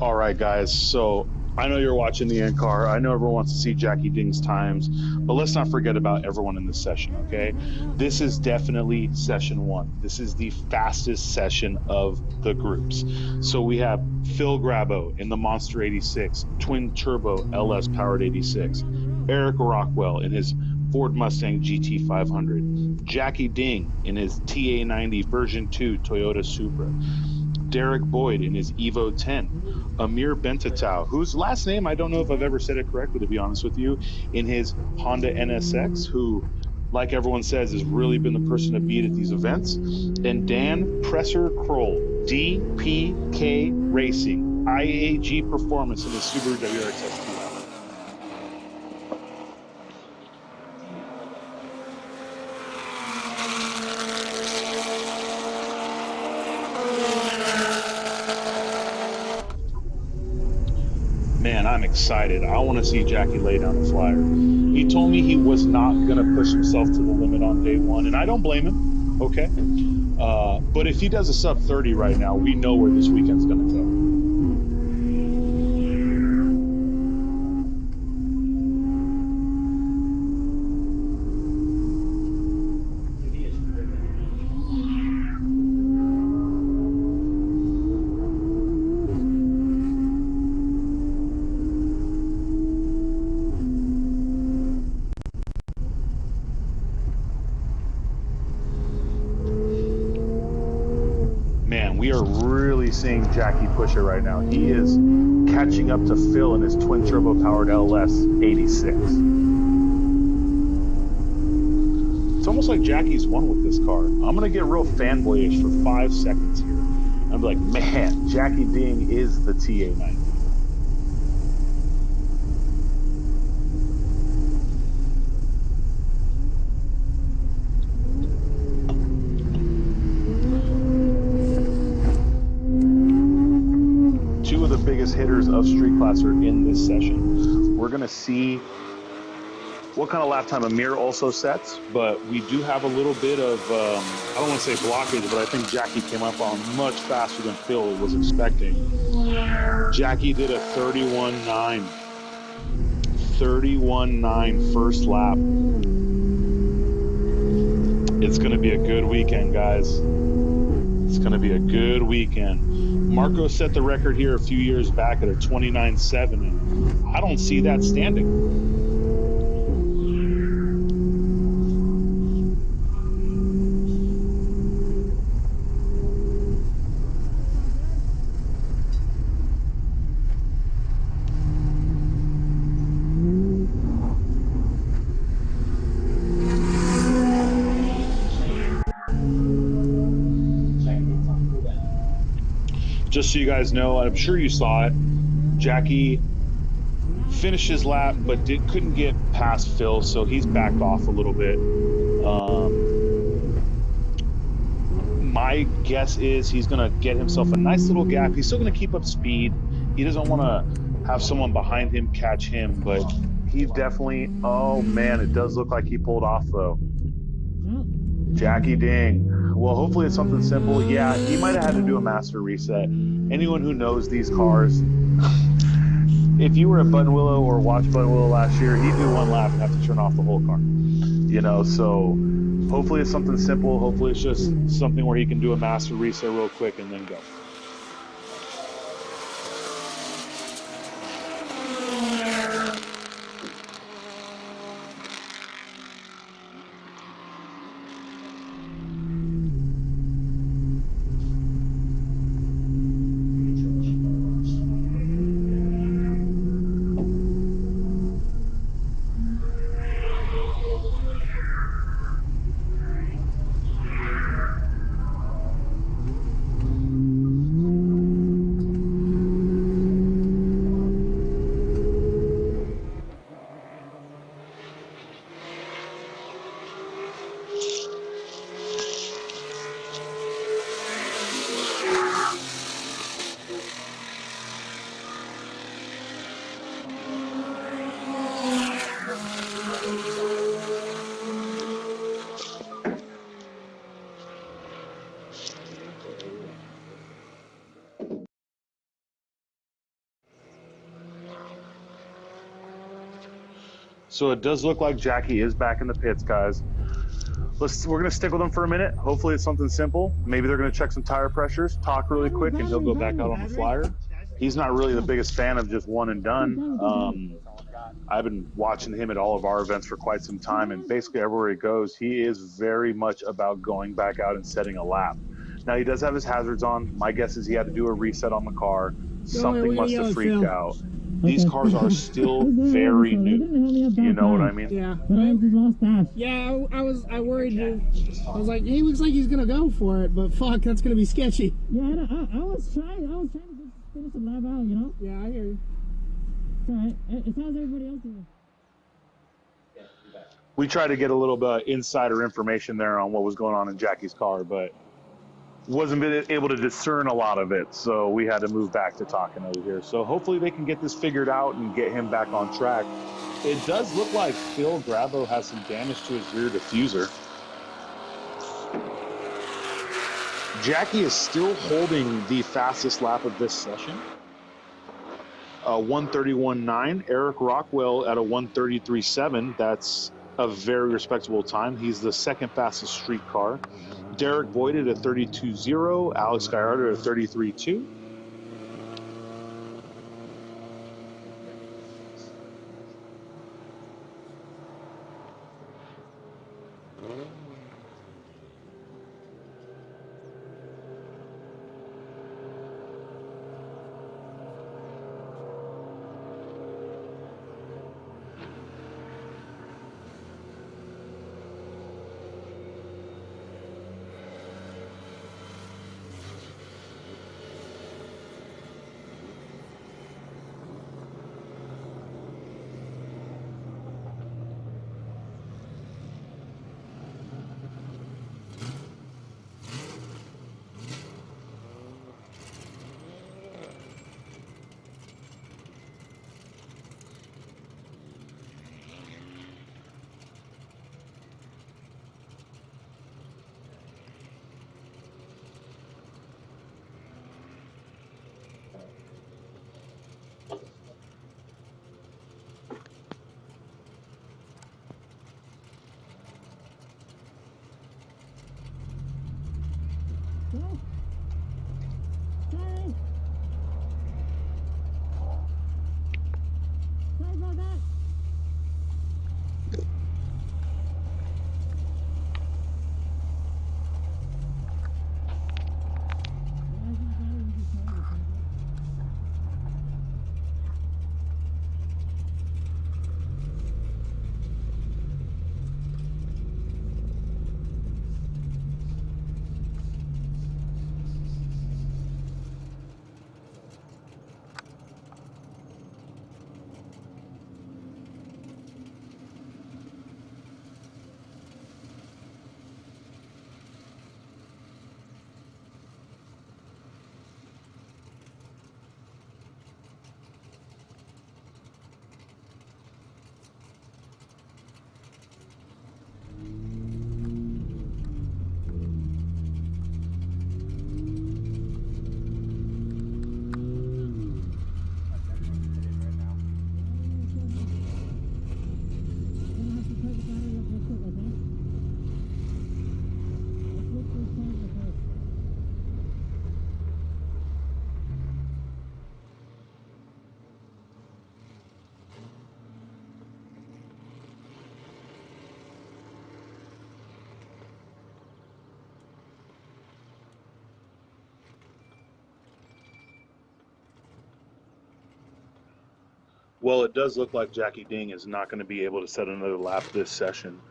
All right, guys. So I know you're watching the end car. I know everyone wants to see Jackie Ding's times, but let's not forget about everyone in this session, okay? This is definitely session one. This is the fastest session of the groups. So we have Phil Grabo in the Monster 86, twin turbo LS powered 86, Eric Rockwell in his Ford Mustang GT 500, Jackie Ding in his TA90 version 2 Toyota Supra, Derek Boyd in his Evo 10, Amir Bentatau, whose last name I don't know if I've ever said it correctly, to be honest with you, in his Honda NSX, who, like everyone says, has really been the person to beat at these events, and Dan Presser Kroll, DPK Racing, IAG Performance in his Subaru WRX ST. Man, I'm excited. I want to see Jackie lay down a flyer. He told me he was not going to push himself to the limit on day one, and I don't blame him, okay? But if he does a sub 30 right now, we know where this weekend's going to go. Man, we are really seeing Jackie push it right now. He is catching up to Phil in his twin turbo powered LS 86. It's almost like Jackie's won with this car. I'm going to get real fanboyish for 5 seconds here. I'm like, man, Jackie Ding is the TA90. Two of the biggest hitters of Street Class are in this session. We're going to see what kind of lap time Amir also sets, but we do have a little bit of, I don't want to say blockage, but I think Jackie came up on much faster than Phil was expecting. Jackie did a 31.9. 31.9 first lap. It's going to be a good weekend, guys. It's going to be a good weekend. Marco set the record here a few years back at a 29.7, and I don't see that standing. Just so you guys know, I'm sure you saw it, Jackie finished his lap, but couldn't get past Phil, so he's backed off a little bit. My guess is he's going to get himself a nice little gap. He's still going to keep up speed. He doesn't want to have someone behind him catch him, but he definitely, oh man, it does look like he pulled off though. Jackie Ding. Well, hopefully it's something simple. Yeah, he might have had to do a master reset. Anyone who knows these cars, if you were at Buttonwillow or watched Buttonwillow last year, he'd do one lap and have to turn off the whole car. So hopefully it's something simple. Hopefully it's just something where he can do a master reset real quick and then go. So it does look like Jackie is back in the pits, guys. We're gonna stick with him for a minute. Hopefully it's something simple. Maybe they're gonna check some tire pressures, talk really quick, and he'll go back out on the flyer. He's not really the biggest fan of just one and done. I've been watching him at all of our events for quite some time, and basically everywhere he goes, he is very much about going back out and setting a lap. Now, he does have his hazards on. My guess is he had to do a reset on the car. Something must have freaked out. These cars are still very new. You know what I mean? Yeah. But I just lost that. Yeah, I worried. I was like, he looks like he's gonna go for it, but fuck, that's gonna be sketchy. Yeah, I was trying to just finish the lap out, you know? Yeah, I hear you. It's alright. It's how's everybody else doing? We tried to get a little bit of insider information there on what was going on in Jackie's car, but wasn't able to discern a lot of it, so we had to move back to talking over here. So hopefully they can get this figured out and get him back on track. It does look like Phil Grabo has some damage to his rear diffuser. Jackie is still holding the fastest lap of this session. 1:31.9. Eric Rockwell at a 1:33.7. That's a very respectable time. He's the second fastest street car. Derek Boyd at a 32.0. Alex Gallardo at a 33.2. Well, it does look like Jackie Ding is not going to be able to set another lap this session.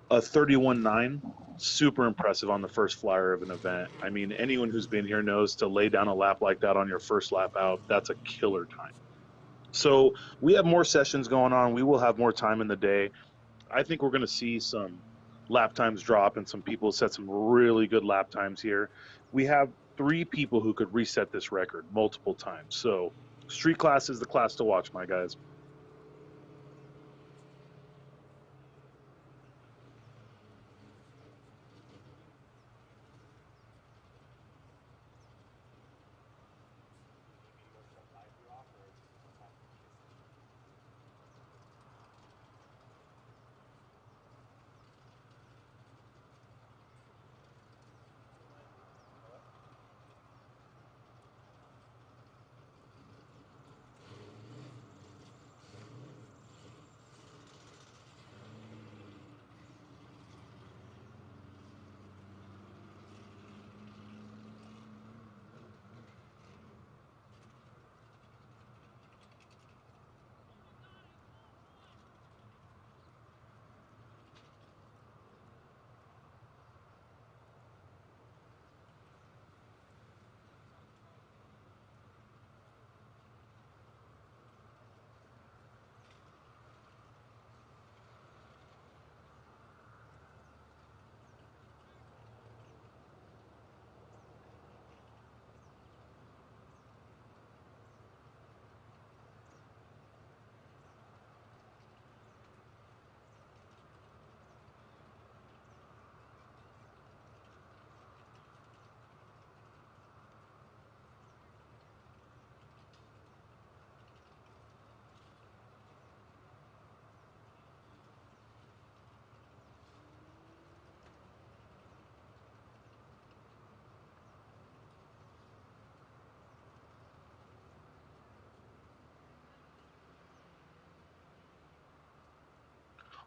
A 31.9, super impressive on the first flyer of an event. I mean, anyone who's been here knows to lay down a lap like that on your first lap out, that's a killer time. So we have more sessions going on. We will have more time in the day. I think we're going to see some lap times drop and some people set some really good lap times here. We have three people who could reset this record multiple times. So street class is the class to watch, my guys.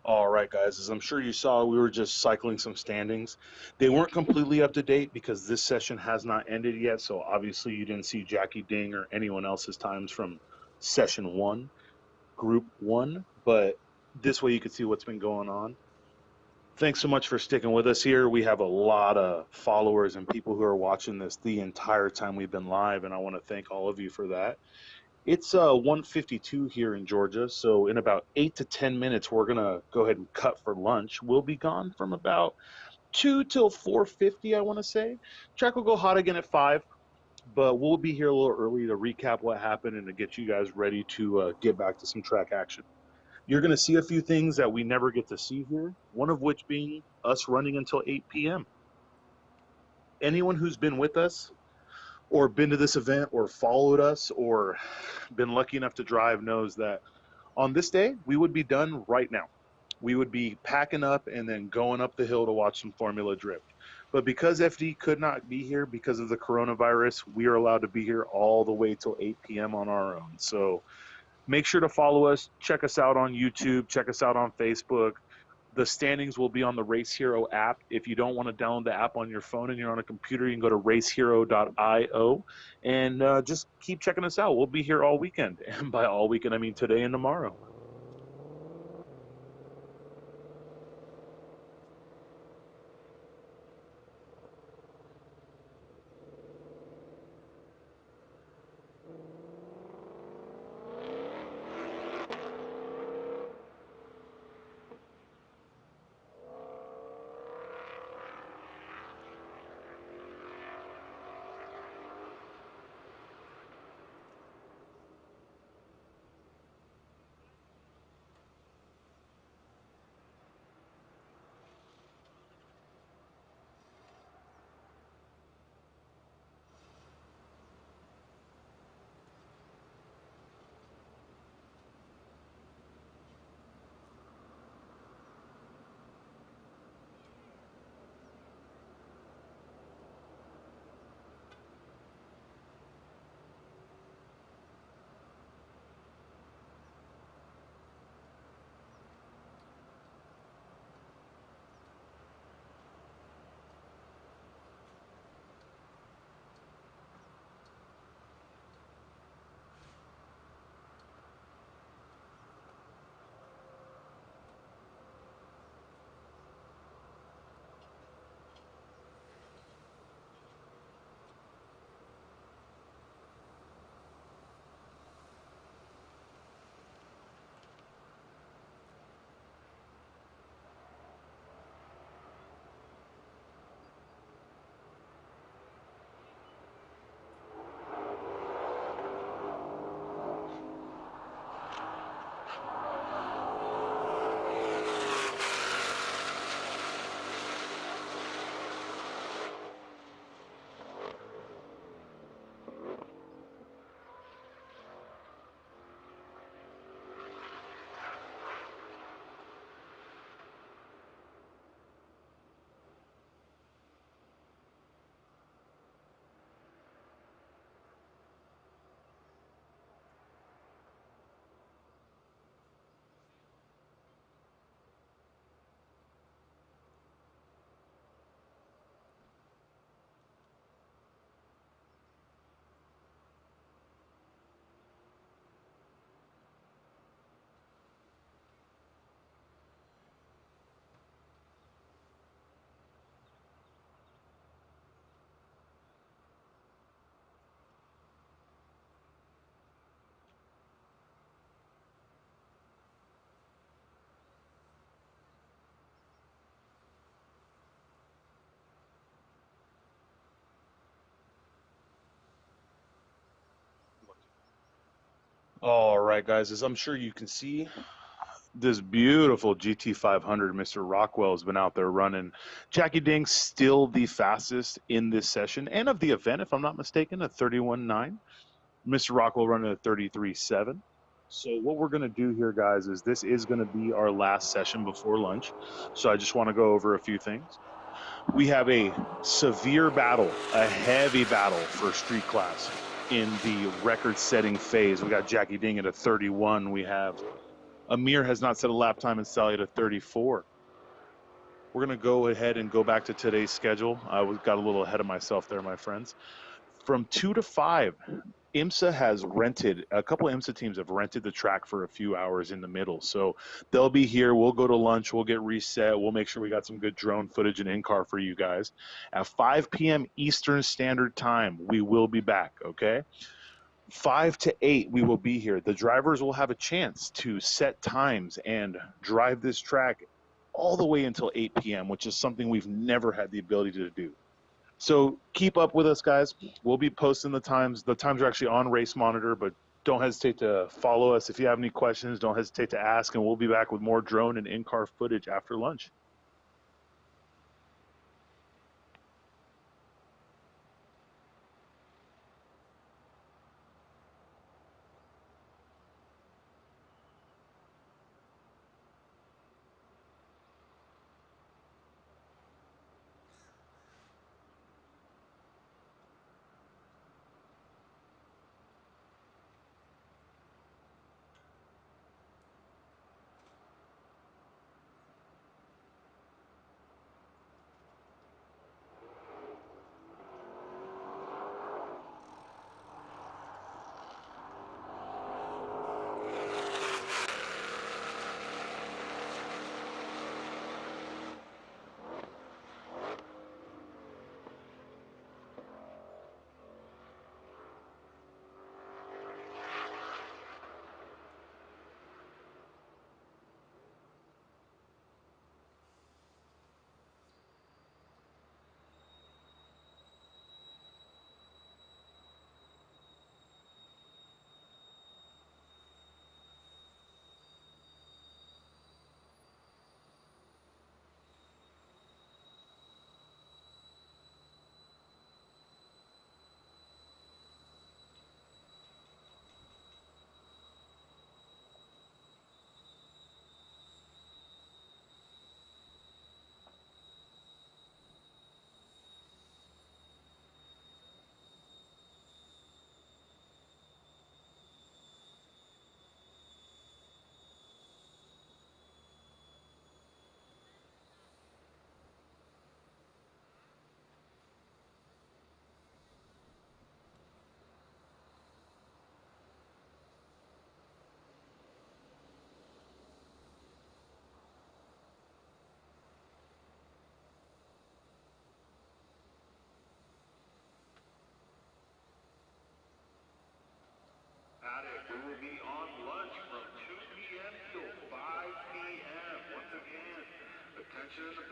All right, guys, as I'm sure you saw, we were just cycling some standings. They weren't completely up to date because this session has not ended yet. So obviously, you didn't see Jackie Ding or anyone else's times from session one, group one. But this way, you could see what's been going on. Thanks so much for sticking with us here. We have a lot of followers and people who are watching this the entire time we've been live, and I want to thank all of you for that. It's 1:52 here in Georgia, so in about 8 to 10 minutes, we're gonna go ahead and cut for lunch. We'll be gone from about 2 till 4:50, I want to say. Track will go hot again at 5, but we'll be here a little early to recap what happened and to get you guys ready to get back to some track action. You're gonna see a few things that we never get to see here. One of which being us running until 8 p.m. Anyone who's been with us or been to this event or followed us or been lucky enough to drive knows that on this day, we would be done right now. We would be packing up and then going up the hill to watch some Formula Drift. But because FD could not be here because of the coronavirus, we are allowed to be here all the way till 8 p.m. on our own. So make sure to follow us. Check us out on YouTube. Check us out on Facebook. The standings will be on the Race Hero app. If you don't want to download the app on your phone and you're on a computer, you can go to racehero.io and just keep checking us out. We'll be here all weekend. And by all weekend, I mean today and tomorrow. All right, guys, as I'm sure you can see, this beautiful GT500, Mr. Rockwell has been out there running. Jackie Ding's still the fastest in this session and of the event, if I'm not mistaken, a 31.9. Mr. Rockwell running a 33.7. So what we're going to do here, guys, is this is going to be our last session before lunch. So I just want to go over a few things. We have a severe battle, a heavy battle for street class in the record-setting phase. We got Jackie Ding at a 31. We have Amir has not set a lap time and Sally at a 34. We're going to go ahead and go back to today's schedule. I got a little ahead of myself there, my friends. From 2 to 5, IMSA has rented, a couple of IMSA teams have rented the track for a few hours in the middle. So they'll be here. We'll go to lunch. We'll get reset. We'll make sure we got some good drone footage and in-car for you guys. At 5 p.m. Eastern Standard Time, we will be back, okay? 5 to 8, we will be here. The drivers will have a chance to set times and drive this track all the way until 8 p.m., which is something we've never had the ability to do. So keep up with us, guys. We'll be posting the times. The times are actually on Race Monitor, but don't hesitate to follow us. If you have any questions, don't hesitate to ask, and we'll be back with more drone and in-car footage after lunch. Paddock, we will be on lunch from 2 p.m. till 5 p.m. Once again, attention in the